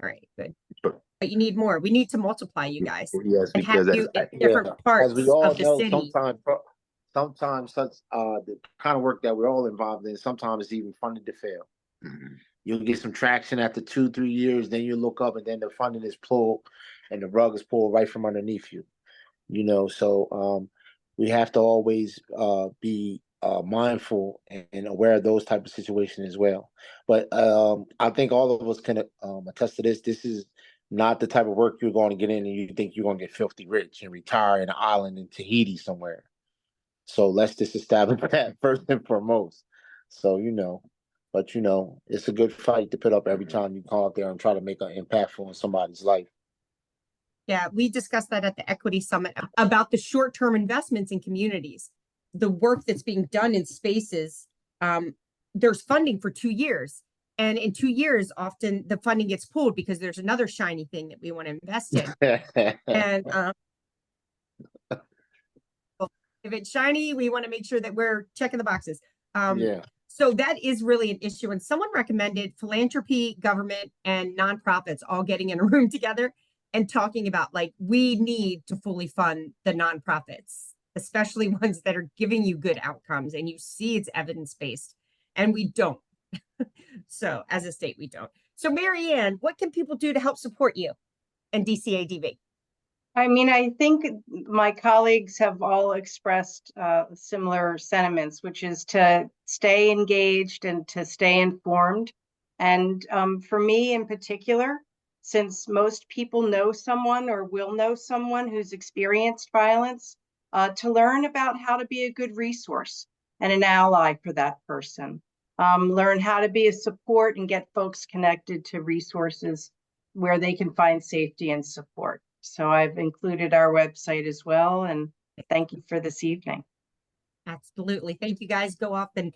All right, good. But you need more. We need to multiply you guys. Yes, and have you in different parts as we all of the know, city. Sometimes such the kind of work that we're all involved in, sometimes it's even funded to fail. You'll get some traction after 2-3 years, then you look up and then the funding is pulled and the rug is pulled right from underneath you. So we have to always be mindful and aware of those type of situations as well. But I think all of us can attest to this. This is not the type of work you're going to get in and you think you're going to get filthy rich and retire in an island in Tahiti somewhere. So let's just establish that first and foremost. So, but it's a good fight to put up every time you go out there and try to make an impactful in somebody's life. Yeah, we discussed that at the Equity Summit about the short-term investments in communities. The work that's being done in spaces, there's funding for 2 years. And in 2 years, often the funding gets pulled because there's another shiny thing that we want to invest in. And if it's shiny, we want to make sure that we're checking the boxes. Yeah. So that is really an issue. And someone recommended philanthropy, government, and nonprofits all getting in a room together and talking about, like, we need to fully fund the nonprofits, especially ones that are giving you good outcomes and you see it's evidence-based, and we don't. So as a state, we don't. So Mariann, what can people do to help support you and DCADV? I mean, I think my colleagues have all expressed similar sentiments, which is to stay engaged and to stay informed. And for me in particular, since most people know someone or will know someone who's experienced violence, to learn about how to be a good resource and an ally for that person. Learn how to be a support and get folks connected to resources where they can find safety and support. So I've included our website as well. And thank you for this evening. Absolutely. Thank you, guys. Go off and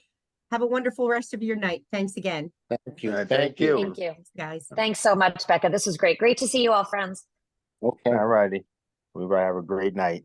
have a wonderful rest of your night. Thanks again. Thank you. Thank you. Thank you. Thanks, guys. Thanks so much, Becca. This was great. Great to see you all, friends. Okay. All righty. Everybody have a great night.